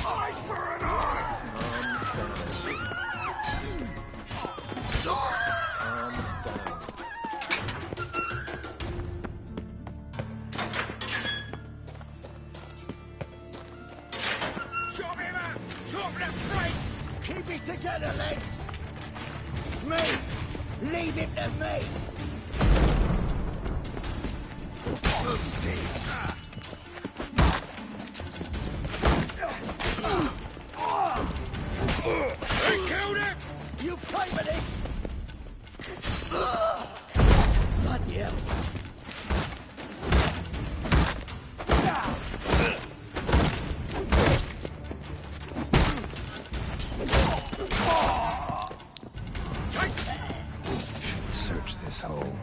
Eye for an eye! Chop him up! Chop the front! Keep it together, lads! Me! Leave it to me! Steve! They killed him! You pay for this! Bloody hell! Should search this hole.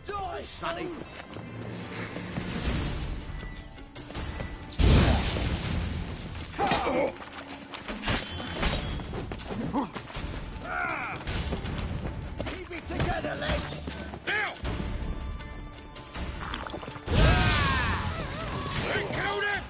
Die, Sonny! Keep it together, lads! Down! They killed him!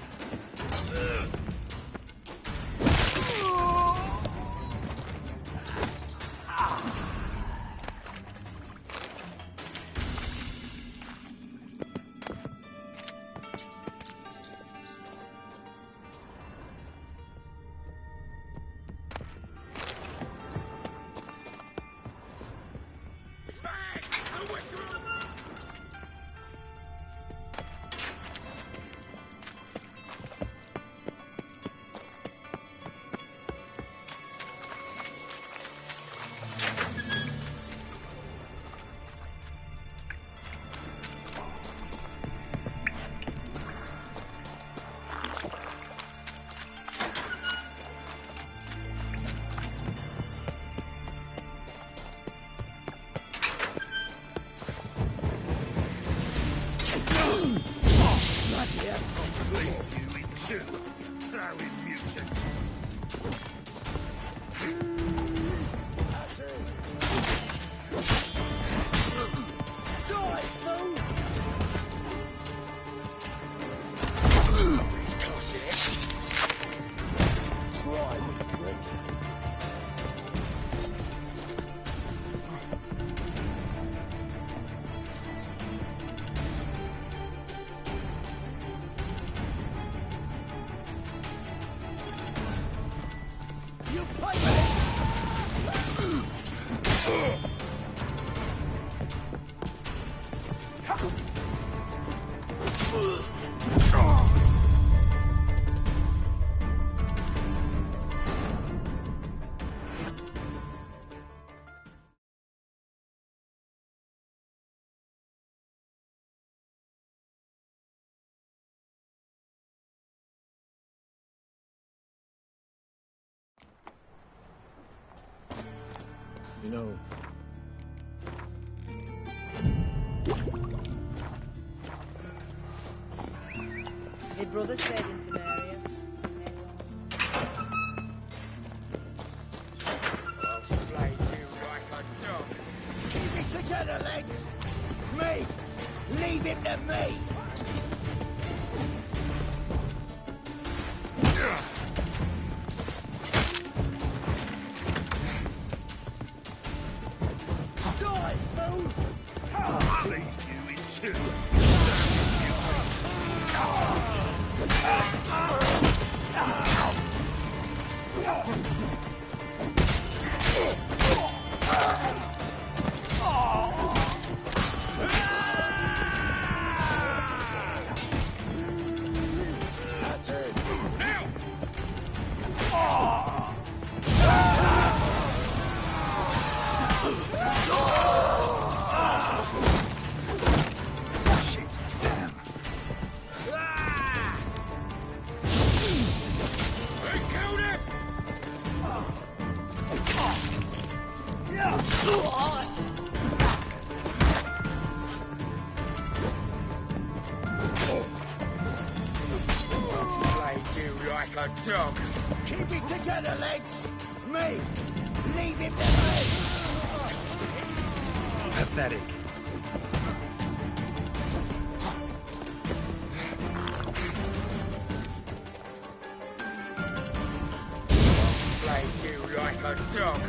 You know, your brother stayed in Temeria. I'll slay you like a dog. Keep it together, lads! Me! Leave it to me! Die, fool! I'll leave you in two. That's it. Now! Like a dog. Keep it together, lads. Me, leave him to me. Pathetic. Slay you like a dog.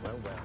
Well, well.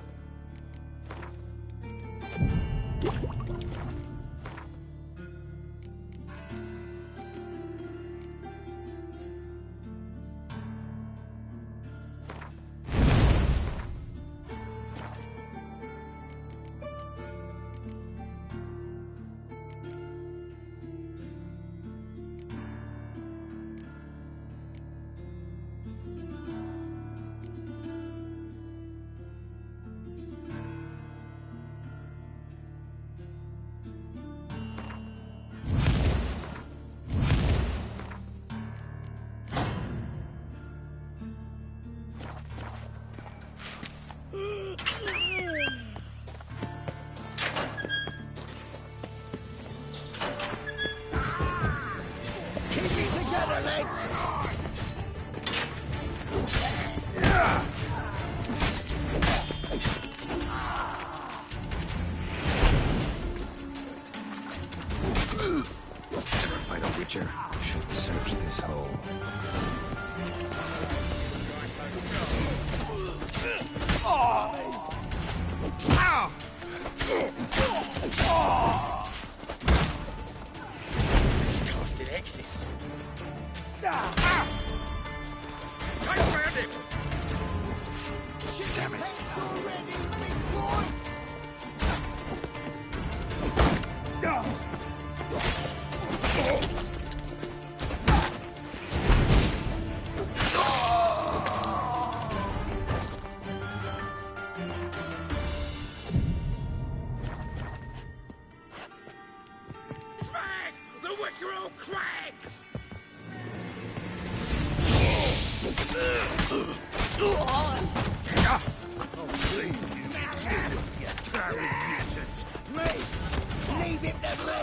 Keep it together, lads. Ever fight a witcher? Should search this hole. Casting X's. Take round him! Damn it. Smack! The Witcher all cracks! Oh, please, you barren mutant. Me, leave him to me.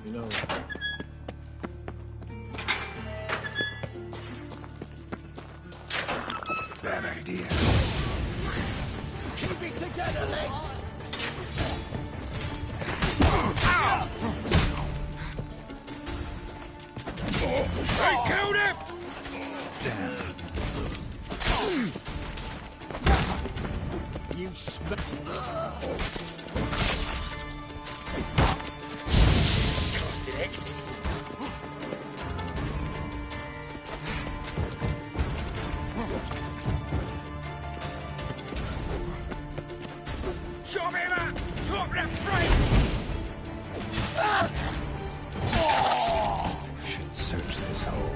You know, Bad idea. Keep it together, lads. I killed him! Damn. You smell. Casted X's. Show me that! Top left frame! Should search this hole.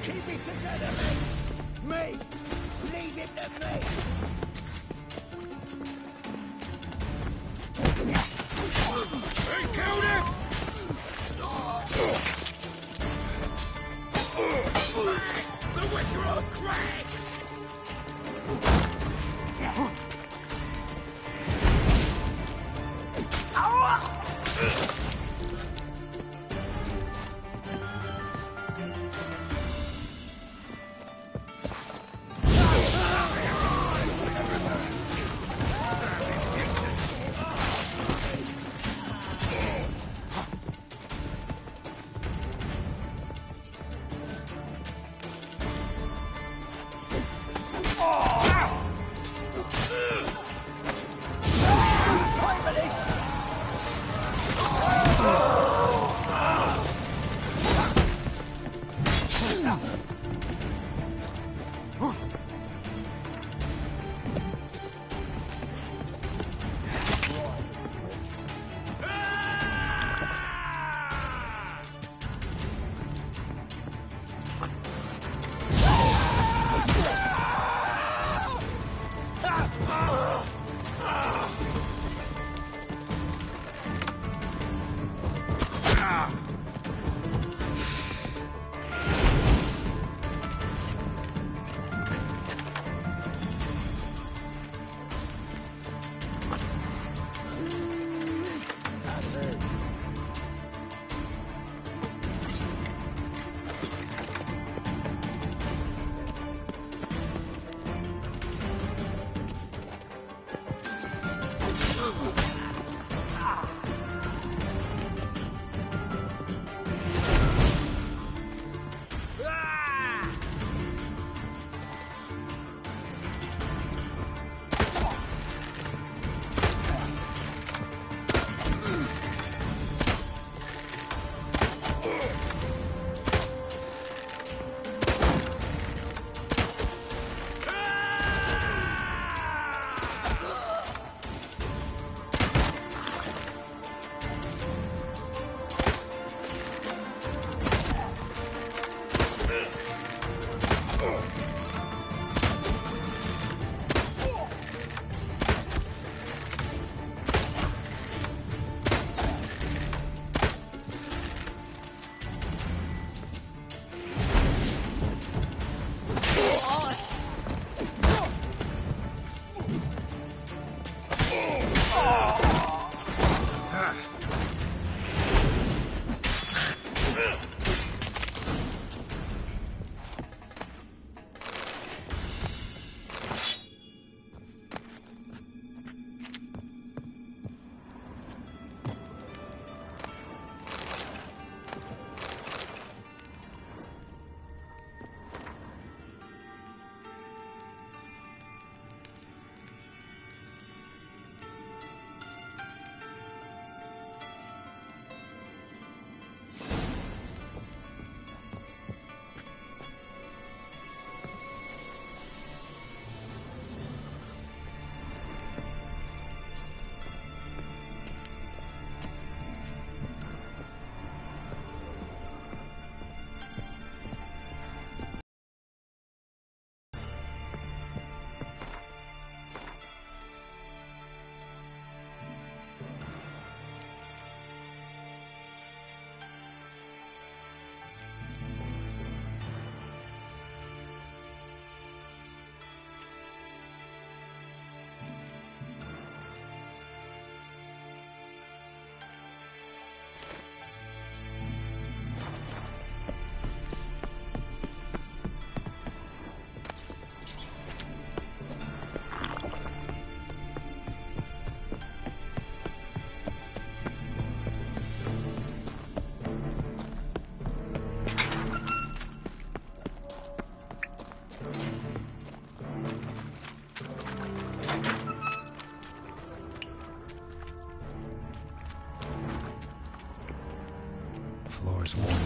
Keep it together, mates! Me! Leave it to me! I killed him! The Witcher on crack!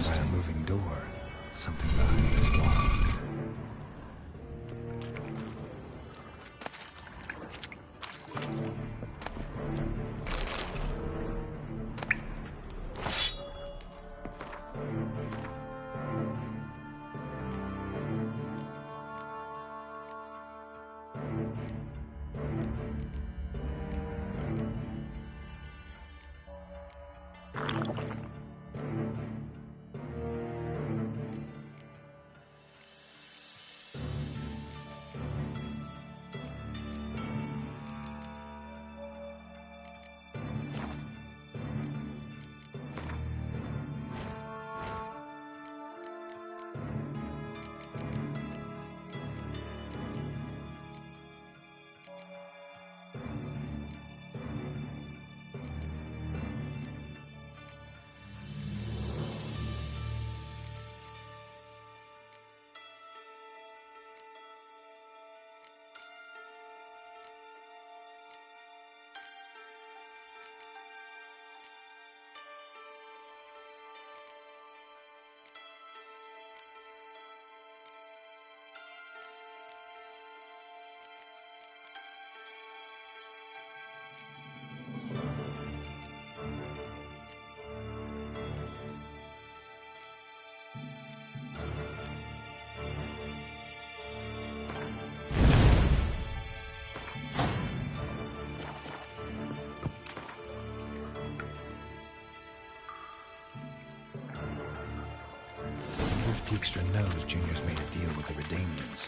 close to a moving door. Something behind this wall. Dijkstra knows Junior's made a deal with the Redanians.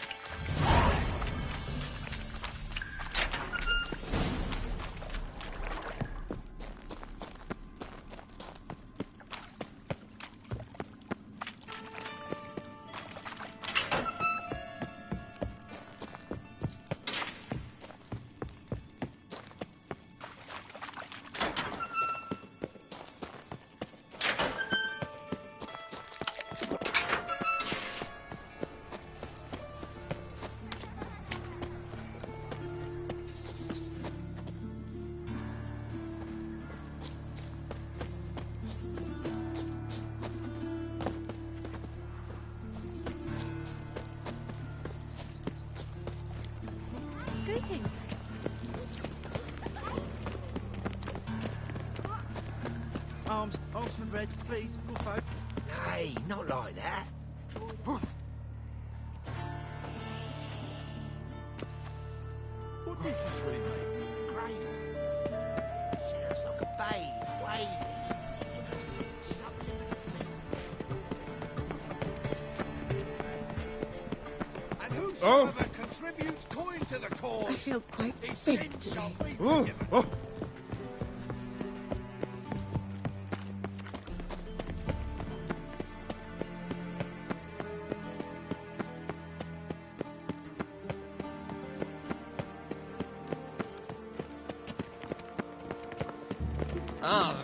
Greetings. Arms for bread, please. Wolf out. Hey, not like that. What difference will it make? Great. Sounds like a babe. Wait. And whosoever contributes coin to the cause, I feel quite his big sins today. shall be forgiven. Ah.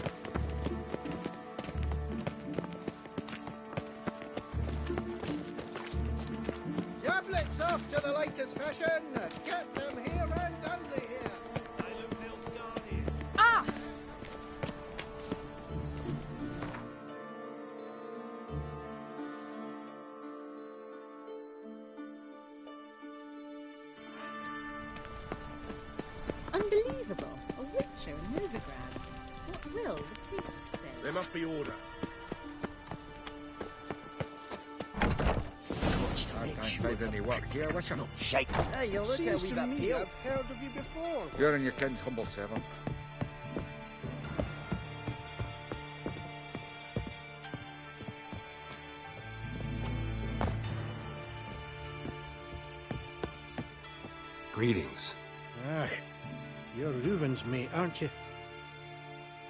Tablets off to the latest fashion. Get them here and only here. Ah! Unbelievable. A witcher in Novigrad. What will the priest say? There must be order. I can't find any work here. What's your Shake. Hey, you look how Seems we to got me peeled. I've heard of you before. You're in your king's humble servant. Greetings. Ah, you're Reuven's mate, aren't you?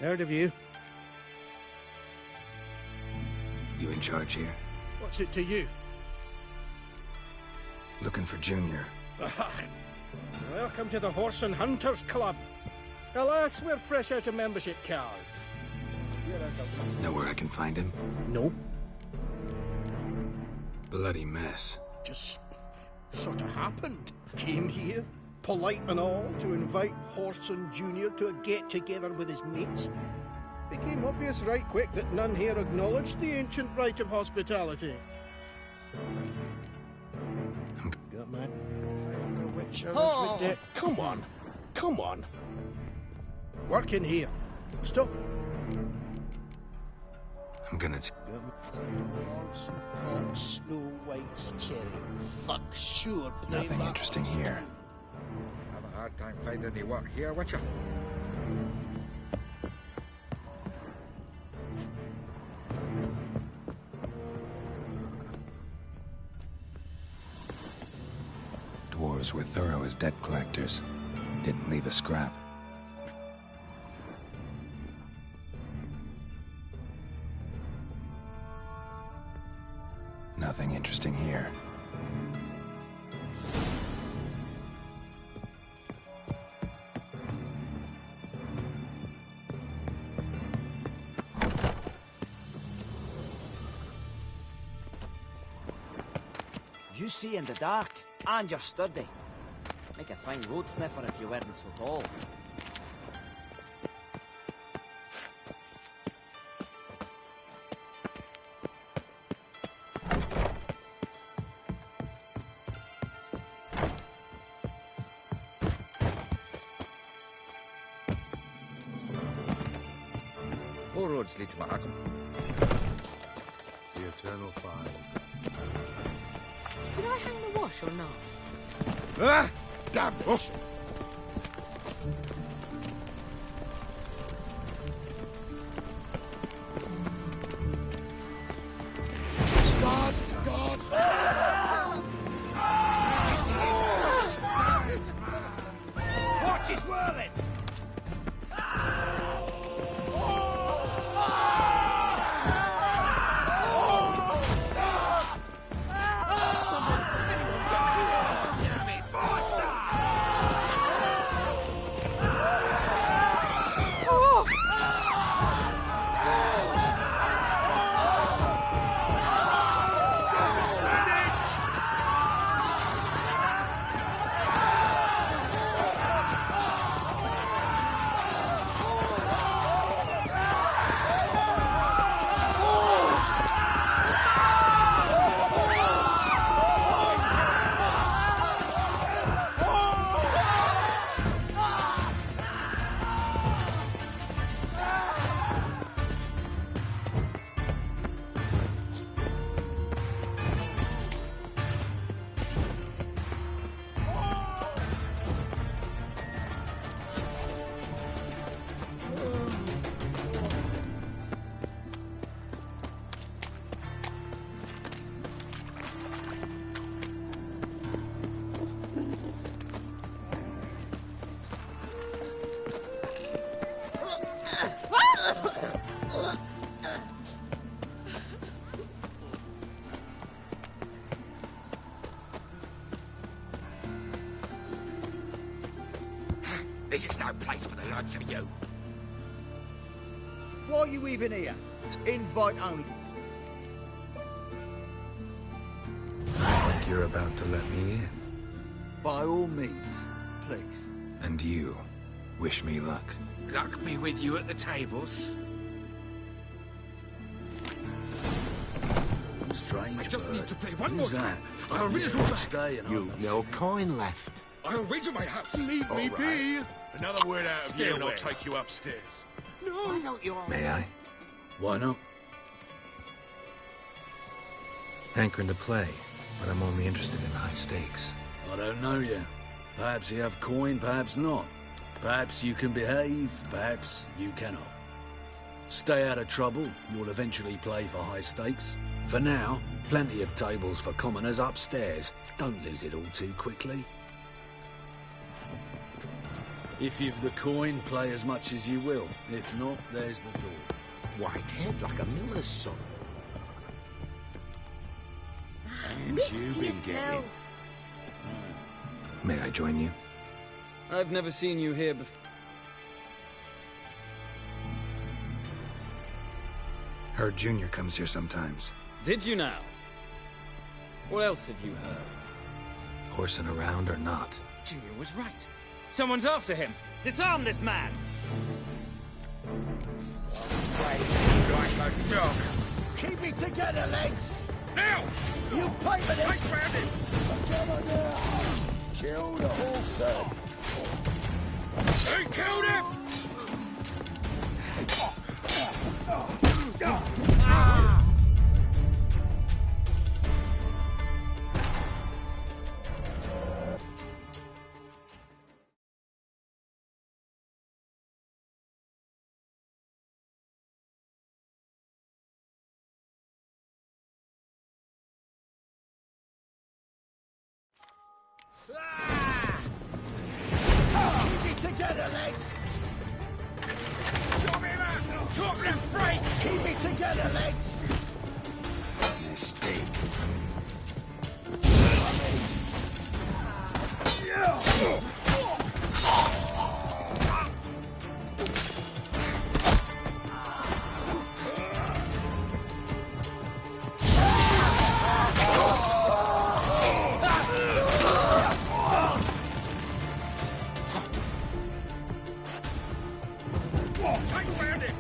Heard of you. You in charge here? What's it to you? Looking for Junior. Welcome to the Horse and Hunters Club. Alas, we're fresh out of membership cards. You're out of... Know where I can find him? No. Bloody mess. Just sort of happened. Came here, polite and all, to invite Horse and Junior to a get-together with his mates. Became obvious right quick that none here acknowledged the ancient right of hospitality. Got my Come on. Come on. Work in here. Stop. I'm gonna Dwarves, hot, Snow White's cherry. Fuck sure. Nothing interesting here. Have a hard time finding any work here, Witcher. Dwarves were thorough as debt collectors. Didn't leave a scrap. Nothing interesting here. You see in the dark, and you're sturdy. Make a fine road sniffer if you weren't so tall. All roads lead to Markham. The eternal fire. Did I hang the wash or not? Ah! Damn it! God! God! Watch his whirling! This is no place for the likes of you. Why are you even here? Invite only. I think you're about to let me in. By all means, please. And you, wish me luck. Luck me with you at the tables. Strange. I just bird. need to play one Who's more that? time. I'll read it all back. Staying on You've the no scene. coin left. I'll read to my house. Leave me be. Another word out of Stay you and I'll away. take you upstairs. Why don't you... May I? Why not? Hankering to play, but I'm only interested in high stakes. I don't know yet. Perhaps you have coin, perhaps not. Perhaps you can behave, perhaps you cannot. Stay out of trouble, you'll eventually play for high stakes. For now, plenty of tables for commoners upstairs. Don't lose it all too quickly. If you've the coin, play as much as you will. If not, there's the door. White head like a miller's son. And you've been getting... May I join you? I've never seen you here before. Heard Junior comes here sometimes. Did you now? What else have you heard? Horsing around or not. Junior was right. Someone's after him. Disarm this man! Like a dog. Keep it together, lads! Now! You pay for this! Take round him! Together now! Kill the horse, He killed him! Keep it together, lads! Chop him out! Chop them free! Keep it together, lads! Mistake. Take round him!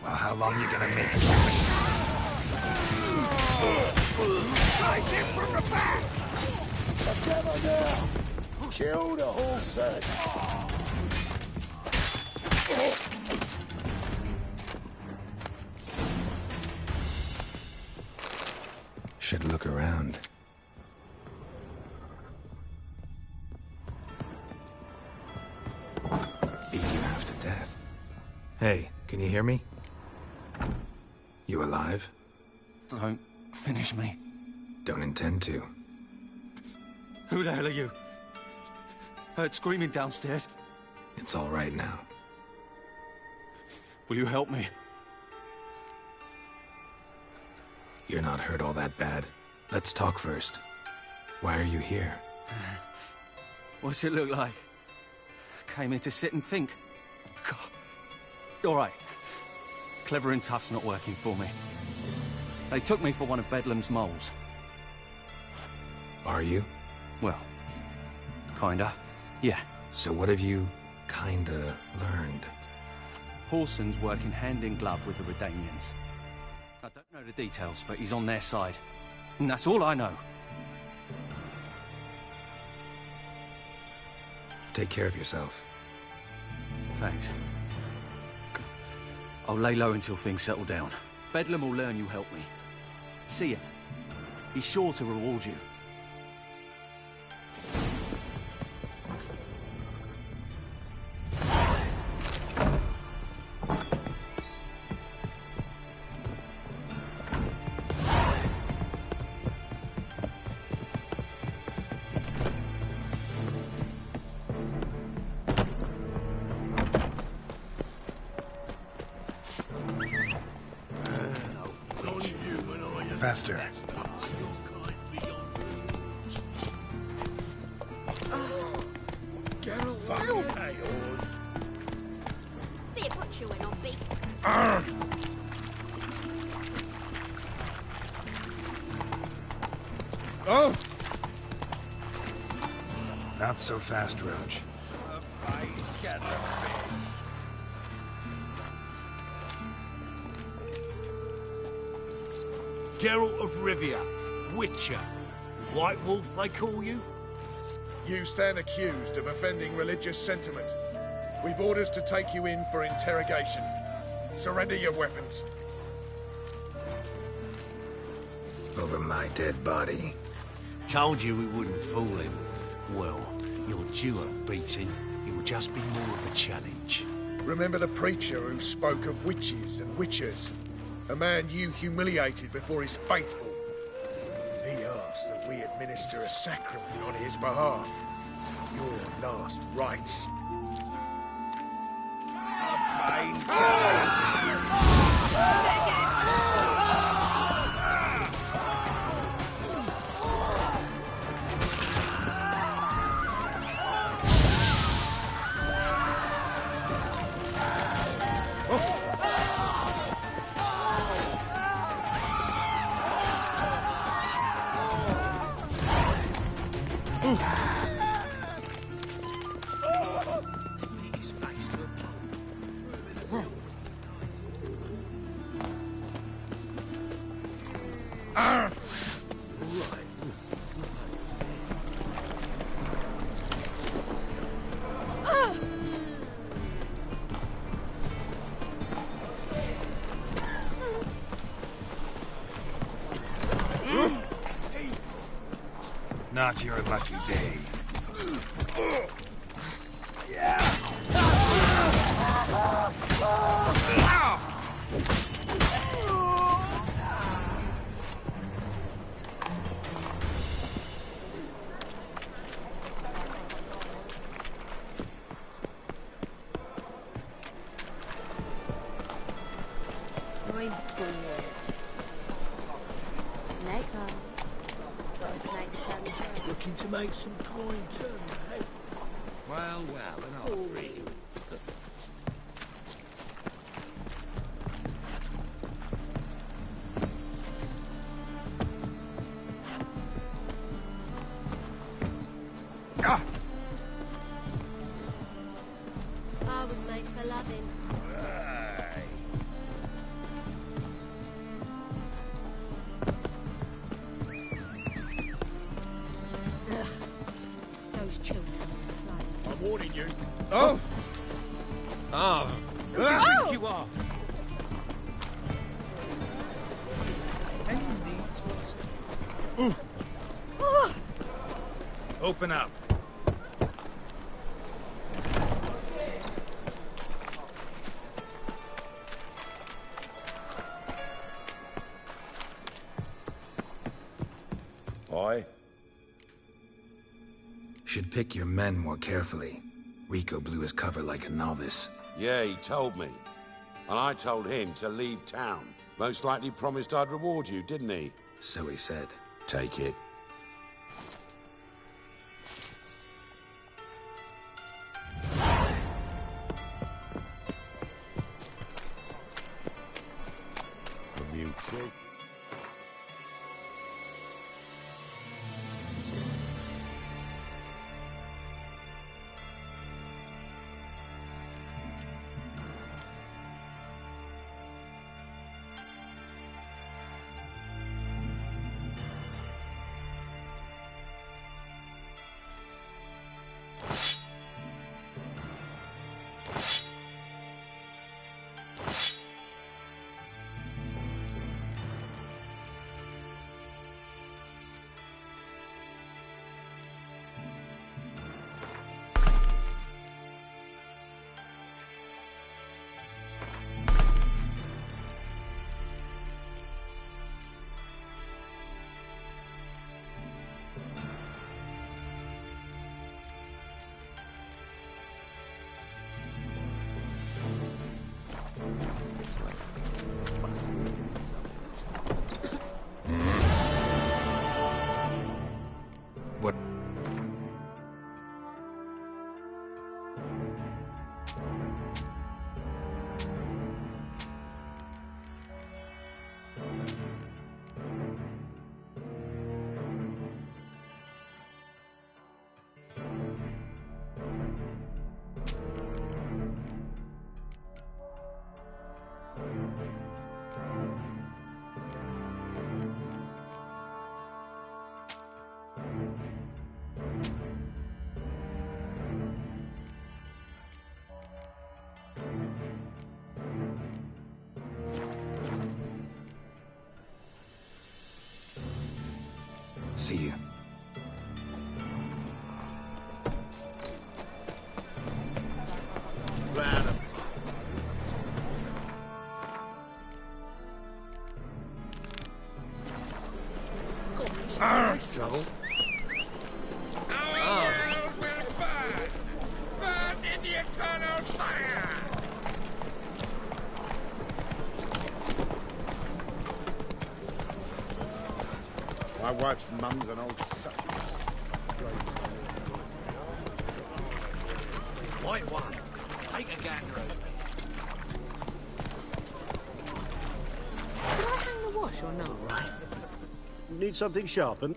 Well, how long are you gonna make it? Strike him from the back! Together now! Kill the horse, Should look around. Beat you half to death. Hey, can you hear me? You alive? Don't finish me. Don't intend to. Who the hell are you? Heard screaming downstairs. It's all right now. Will you help me? You're not hurt all that bad. Let's talk first. Why are you here? What's it look like? Came here to sit and think. God. All right. Clever and tough's not working for me. They took me for one of Bedlam's moles. Are you? Well, kinda. Yeah. So what have you kinda learned? Horson's working hand in glove with the Redanians. I don't know the details, but he's on their side. And that's all I know. Take care of yourself. Thanks. I'll lay low until things settle down. Bedlam will learn you helped me. See him. He's sure to reward you. Faster. Beer put you in on beef. Oh! Not so fast, Roach. Geralt of Rivia, Witcher. White Wolf, they call you? You stand accused of offending religious sentiment. We've orders to take you in for interrogation. Surrender your weapons. Over my dead body. Told you we wouldn't fool him. Well, you're due a beating. It will just be more of a challenge. Remember the preacher who spoke of witches and witchers? A man you humiliated before his faithful. He asked that we administer a sacrament on his behalf. Your last rites. Not your lucky day. Looking to make some coin turn, eh? Well, and I'll free you. I was made for loving. Ugh. Those children. I'm warning you. Oh! Oh. Who do you think you are? Any needs must. Open up. Oi? Should pick your men more carefully. Rico blew his cover like a novice. Yeah, he told me. And I told him to leave town. Most likely promised I'd reward you, didn't he? So he said. Take it. Mutate. see you. Trouble. Our world will burn! Burn in the eternal fire! My wife's mum's an old succubus. White one. Take a gander over me. Did I hang the wash or not? Right. Need something sharpened?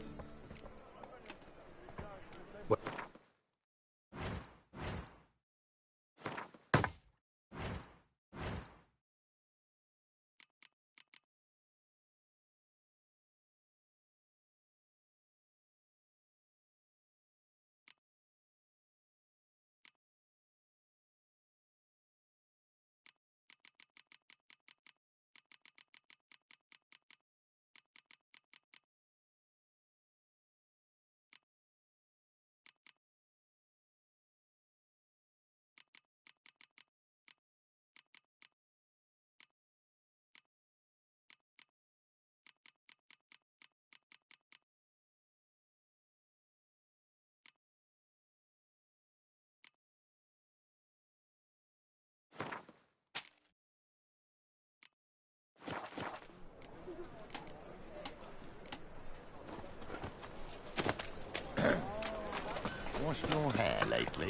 Washed your hair lately?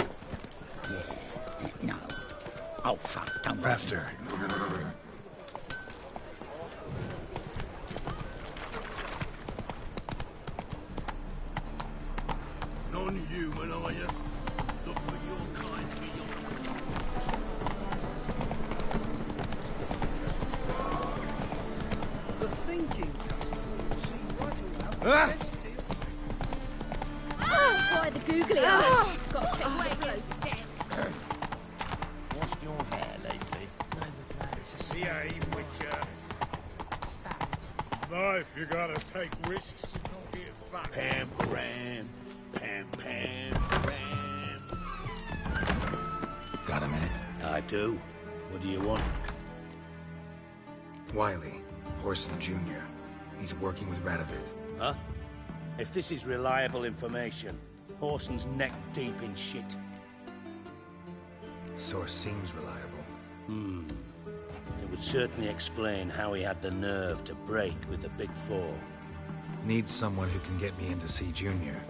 Yeah, no. Oh, fuck, don't Faster. Non-human, are you? Look for your kind beyond. The thinking customer will see right around the Ah! best deal. Oh, try the googly eye. Got to catch my clothes down. Washed your hair lately? Behave, Witcher. Life, you gotta take risks. Not here, fuck. Pam, pam, pam, pam, pam. Got a minute? I do. What do you want? Wiley, Horson Jr. He's working with Radovid. Huh? If this is reliable information, Horson's neck deep in shit. Source seems reliable. It would certainly explain how he had the nerve to break with the Big Four. Need someone who can get me in to see Junior.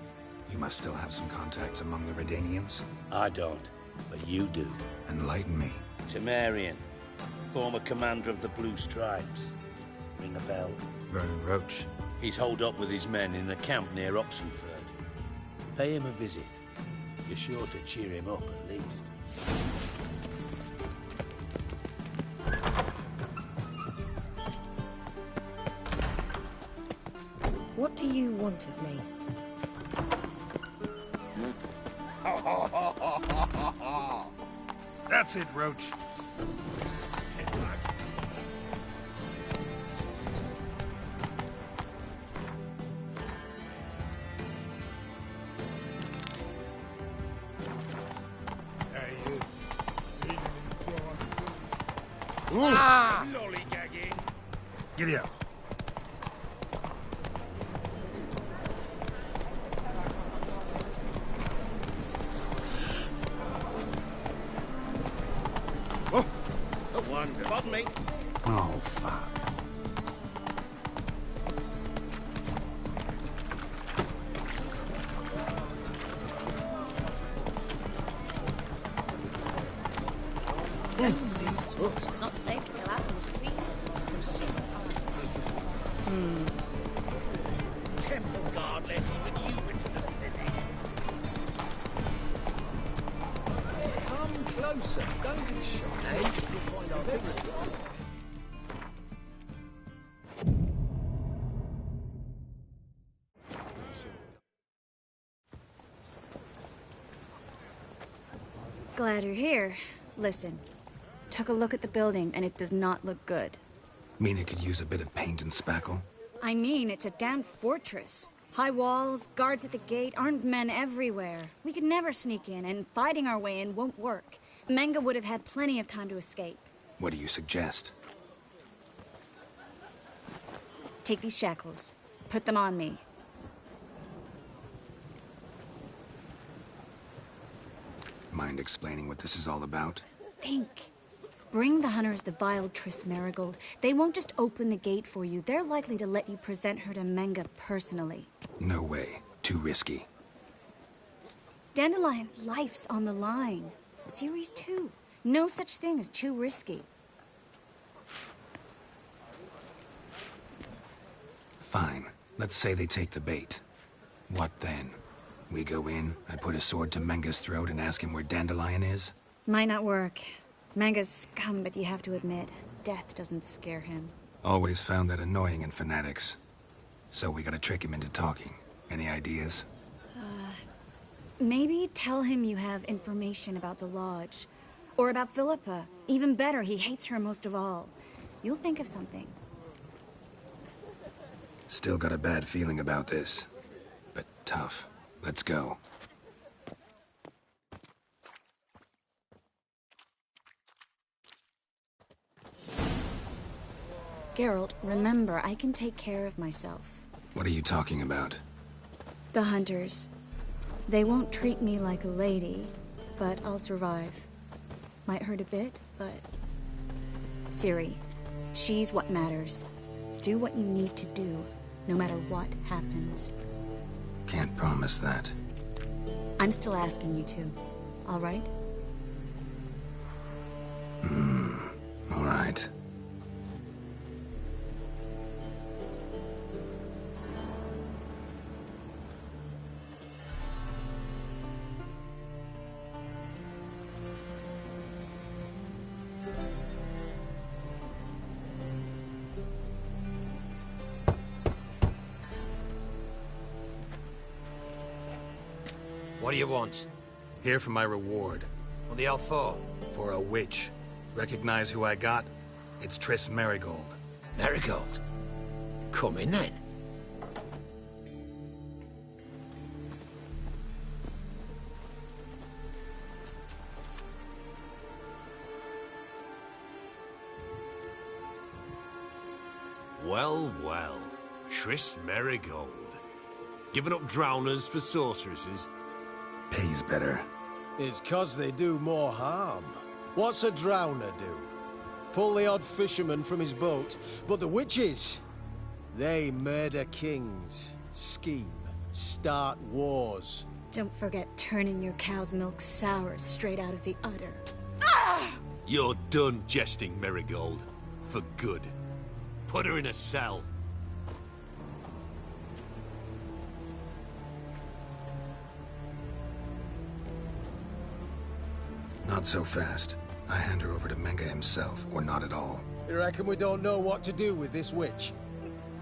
You must still have some contacts among the Redanians. I don't, but you do. Enlighten me. Temerian, former commander of the Blue Stripes. Ring a bell? Vernon Roach. He's holed up with his men in a camp near Oxenford. Pay him a visit. You're sure to cheer him up, at least. What do you want of me? That's it, Roach. Hey, you. Seen him in the Ah! Lollygagging. Giddy up. Oh, a wonder. Pardon me. Oh, fuck. It's not safe to go out on the street. Temple guard let even you into the city. Come closer. Don't be shy. You'll find our fix it. Glad you're here. Listen, took a look at the building and it does not look good. Mean it could use a bit of paint and spackle? I mean, it's a damn fortress. High walls, guards at the gate, armed men everywhere. We could never sneak in, and fighting our way in won't work. Menge would have had plenty of time to escape. What do you suggest? Take these shackles. Put them on me. Mind explaining what this is all about? Think. Bring the hunters the vile Triss Marigold. They won't just open the gate for you. They're likely to let you present her to Menge personally. No way. Too risky. Dandelion's life's on the line. Series 2. No such thing as too risky. Fine. Let's say they take the bait. What then? We go in, I put a sword to Menge's throat and ask him where Dandelion is? Might not work. Menge's scum, but you have to admit, death doesn't scare him. Always found that annoying in fanatics. So we gotta trick him into talking. Any ideas? Maybe tell him you have information about the Lodge. Or about Philippa. Even better, he hates her most of all. You'll think of something. Still got a bad feeling about this. But tough. Let's go. Geralt, remember, I can take care of myself. What are you talking about? The hunters. They won't treat me like a lady, but I'll survive. Might hurt a bit, but... Ciri, she's what matters. Do what you need to do, no matter what happens. Can't promise that. I'm still asking you to. All right? All right. What do you want? Here for my reward. What the hell for? For a witch. Recognize who I got? It's Triss Marigold. Marigold? Come in then. Well, well. Triss Marigold. Giving up drowners for sorceresses? Pays better. It's 'cause they do more harm. What's a drowner do? Pull the odd fisherman from his boat. But the witches, they murder kings, scheme, start wars. Don't forget turning your cow's milk sour straight out of the udder. You're done jesting, Marigold. For good. Put her in a cell. Not so fast. I hand her over to Menge himself, or not at all. You reckon we don't know what to do with this witch?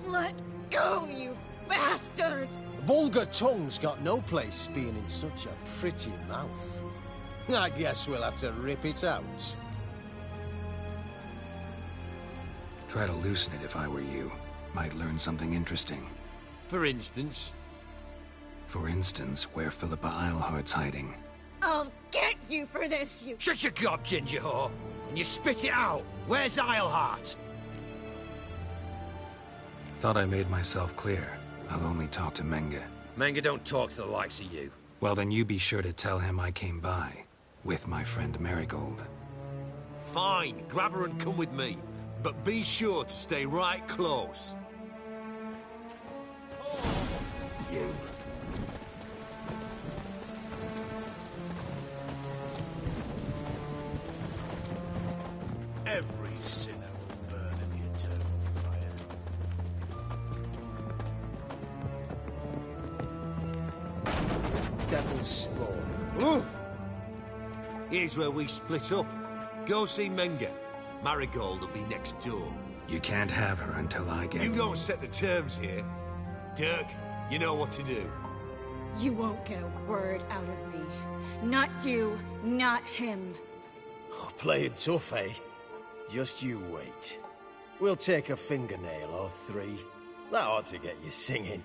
Let go, you bastard! Vulgar tongue's got no place being in such a pretty mouth. I guess we'll have to rip it out. Try to loosen it if I were you. Might learn something interesting. For instance? For instance, where Philippa Eilhart's hiding. I'll get you for this, you... Shut your gob, ginger whore, and you spit it out. Where's Eilhart? Thought I made myself clear. I'll only talk to Menge. Menge don't talk to the likes of you. Well, then you be sure to tell him I came by. With my friend Marigold. Fine, grab her and come with me. But be sure to stay right close. You. Every sinner will burn in the eternal fire. Devil's spawn. Ooh. Here's where we split up. Go see Menge. Marigold will be next door. You can't have her until I get... You don't set the terms here. Dirk, you know what to do. You won't get a word out of me. Not you, not him. Oh, playing tough, eh? Just you wait. We'll take a fingernail or three. That ought to get you singing.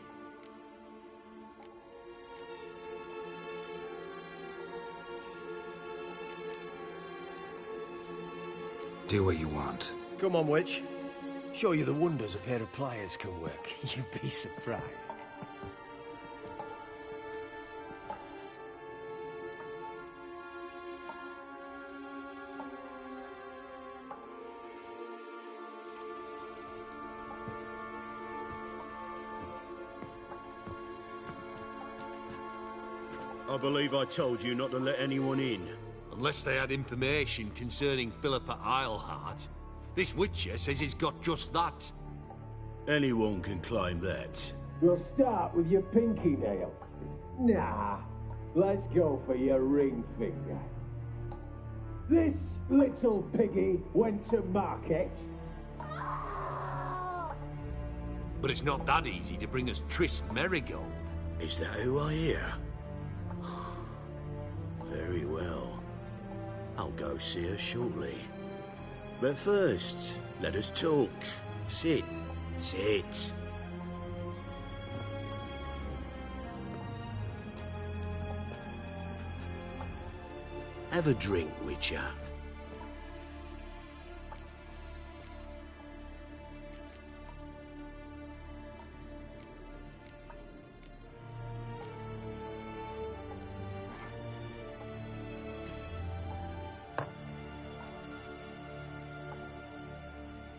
Do what you want. Come on, witch. Show you the wonders a pair of pliers can work. You'd be surprised. I believe I told you not to let anyone in. Unless they had information concerning Philippa Eilhart. This witcher says he's got just that. Anyone can claim that. We'll start with your pinky nail. Nah, let's go for your ring finger. This little piggy went to market. But it's not that easy to bring us Triss Merigold. Is that who I hear? Very well. I'll go see her shortly. But first, let us talk. Sit. Sit. Have a drink, Witcher.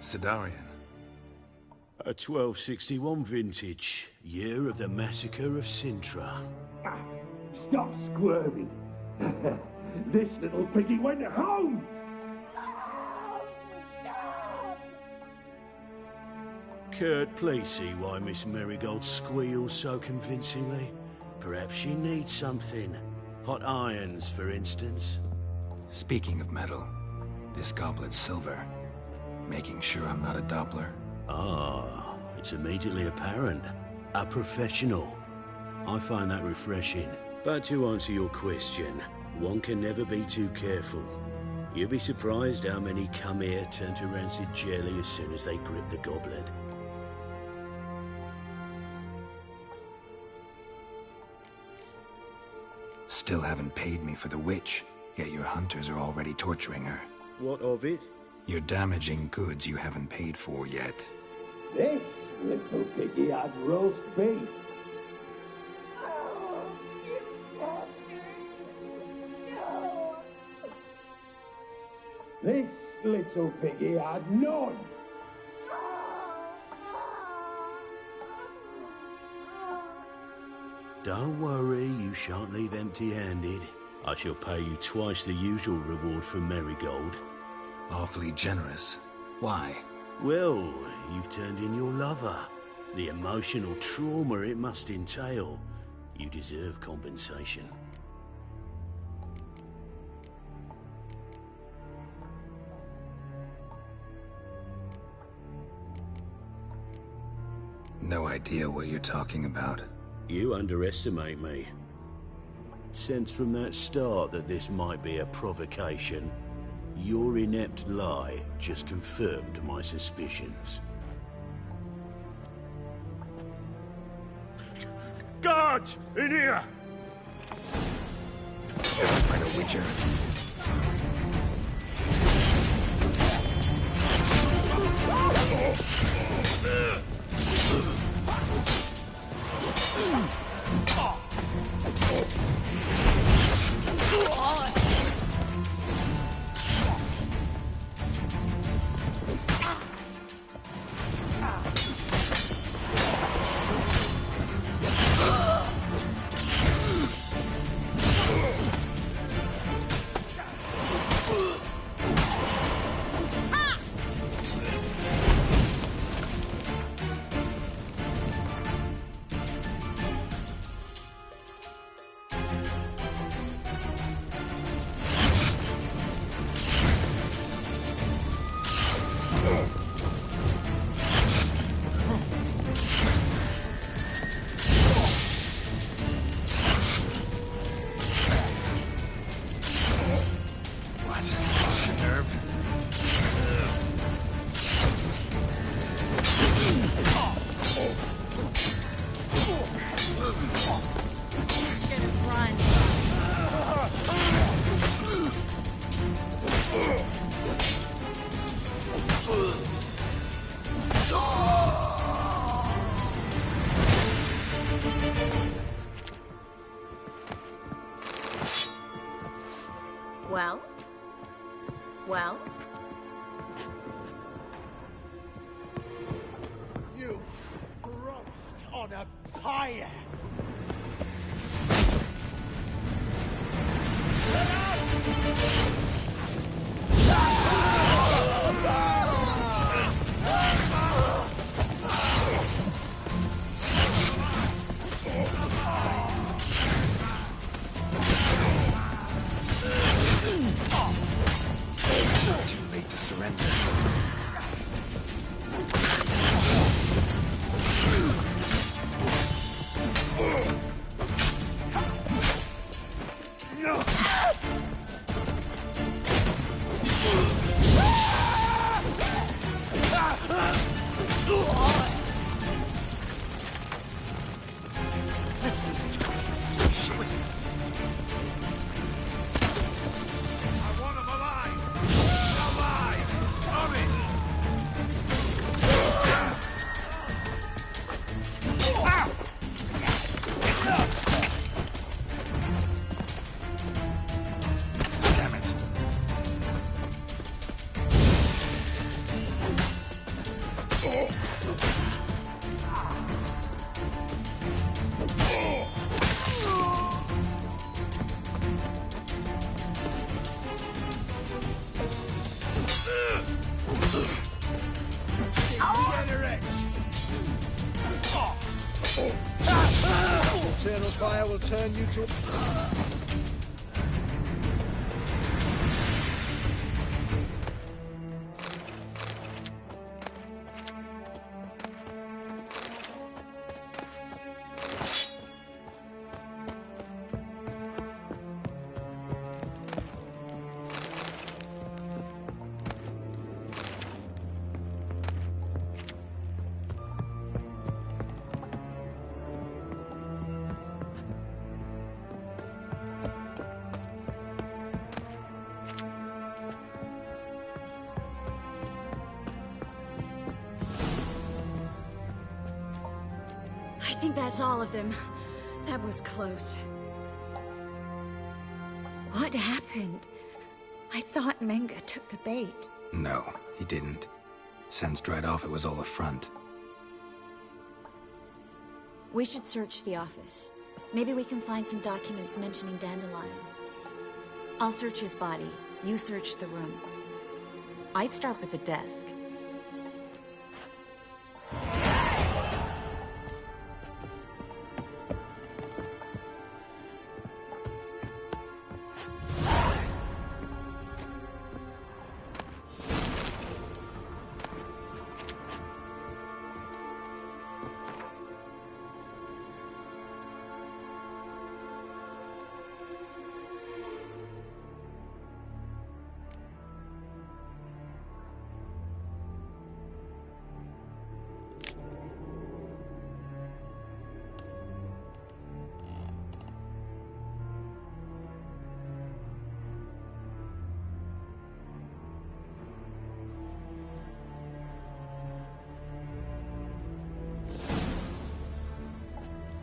Sidarian. A 1261 vintage, year of the massacre of Sintra. Stop squirming. This little piggy went home. Kurt, please see why Miss Merigold squeals so convincingly. Perhaps she needs something. Hot irons, for instance. Speaking of metal, this goblet's silver. Making sure I'm not a Doppler. Ah, it's immediately apparent. A professional. I find that refreshing. But to answer your question, one can never be too careful. You'd be surprised how many come here turn to rancid jelly as soon as they grip the goblet. Still haven't paid me for the witch, yet your hunters are already torturing her. What of it? You're damaging goods you haven't paid for yet. This little piggy had roast beef. This little piggy had none. Don't worry, you shan't leave empty-handed. I shall pay you twice the usual reward for Merigold. Awfully generous. Why? Well, you've turned in your lover. The emotional trauma it must entail. You deserve compensation. No idea what you're talking about. You underestimate me. Sensed from that start that this might be a provocation. Your inept lie just confirmed my suspicions. Guards! In here! Never find a witcher. Well? Well? You crushed on a pyre! Too late to surrender. Let's do this quick. I want him alive! Alive! Coming! Damn it. Eternal fire will turn you to... I think that's all of them. That was close. What happened? I thought Menga took the bait. No, he didn't. Sensed right off it was all a front. We should search the office. Maybe we can find some documents mentioning Dandelion. I'll search his body. You search the room. I'd start with the desk.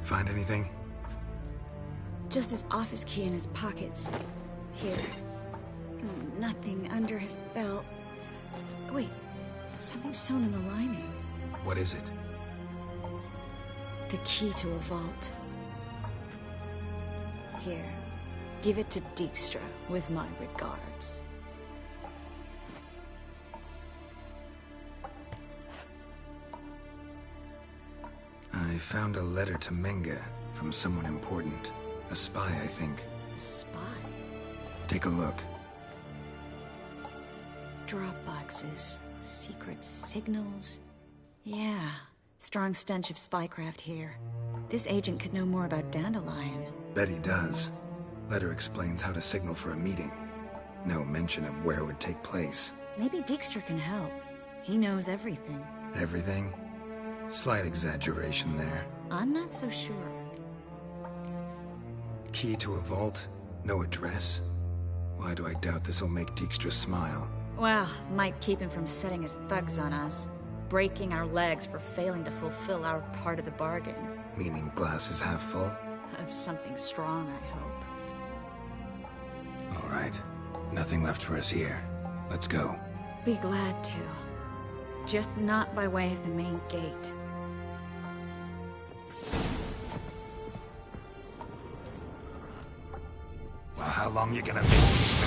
Find anything? Just his office key in his pockets. Here. Nothing under his belt. Wait, something sewn in the lining. What is it? The key to a vault. Here. Give it to Dijkstra with my regards. I found a letter to Menga from someone important. A spy, I think. A spy? Take a look. Drop boxes, secret signals. Yeah, strong stench of spycraft here. This agent could know more about Dandelion. Bet he does. Letter explains how to signal for a meeting. No mention of where it would take place. Maybe Dijkstra can help. He knows everything. Everything? Slight exaggeration there. I'm not so sure. Key to a vault? No address? Why do I doubt this'll make Dijkstra smile? Well, might keep him from setting his thugs on us. Breaking our legs for failing to fulfill our part of the bargain. Meaning glass is half full? Of something strong, I hope. All right. Nothing left for us here. Let's go. Be glad to. Just not by way of the main gate. Well, how long you gonna make me?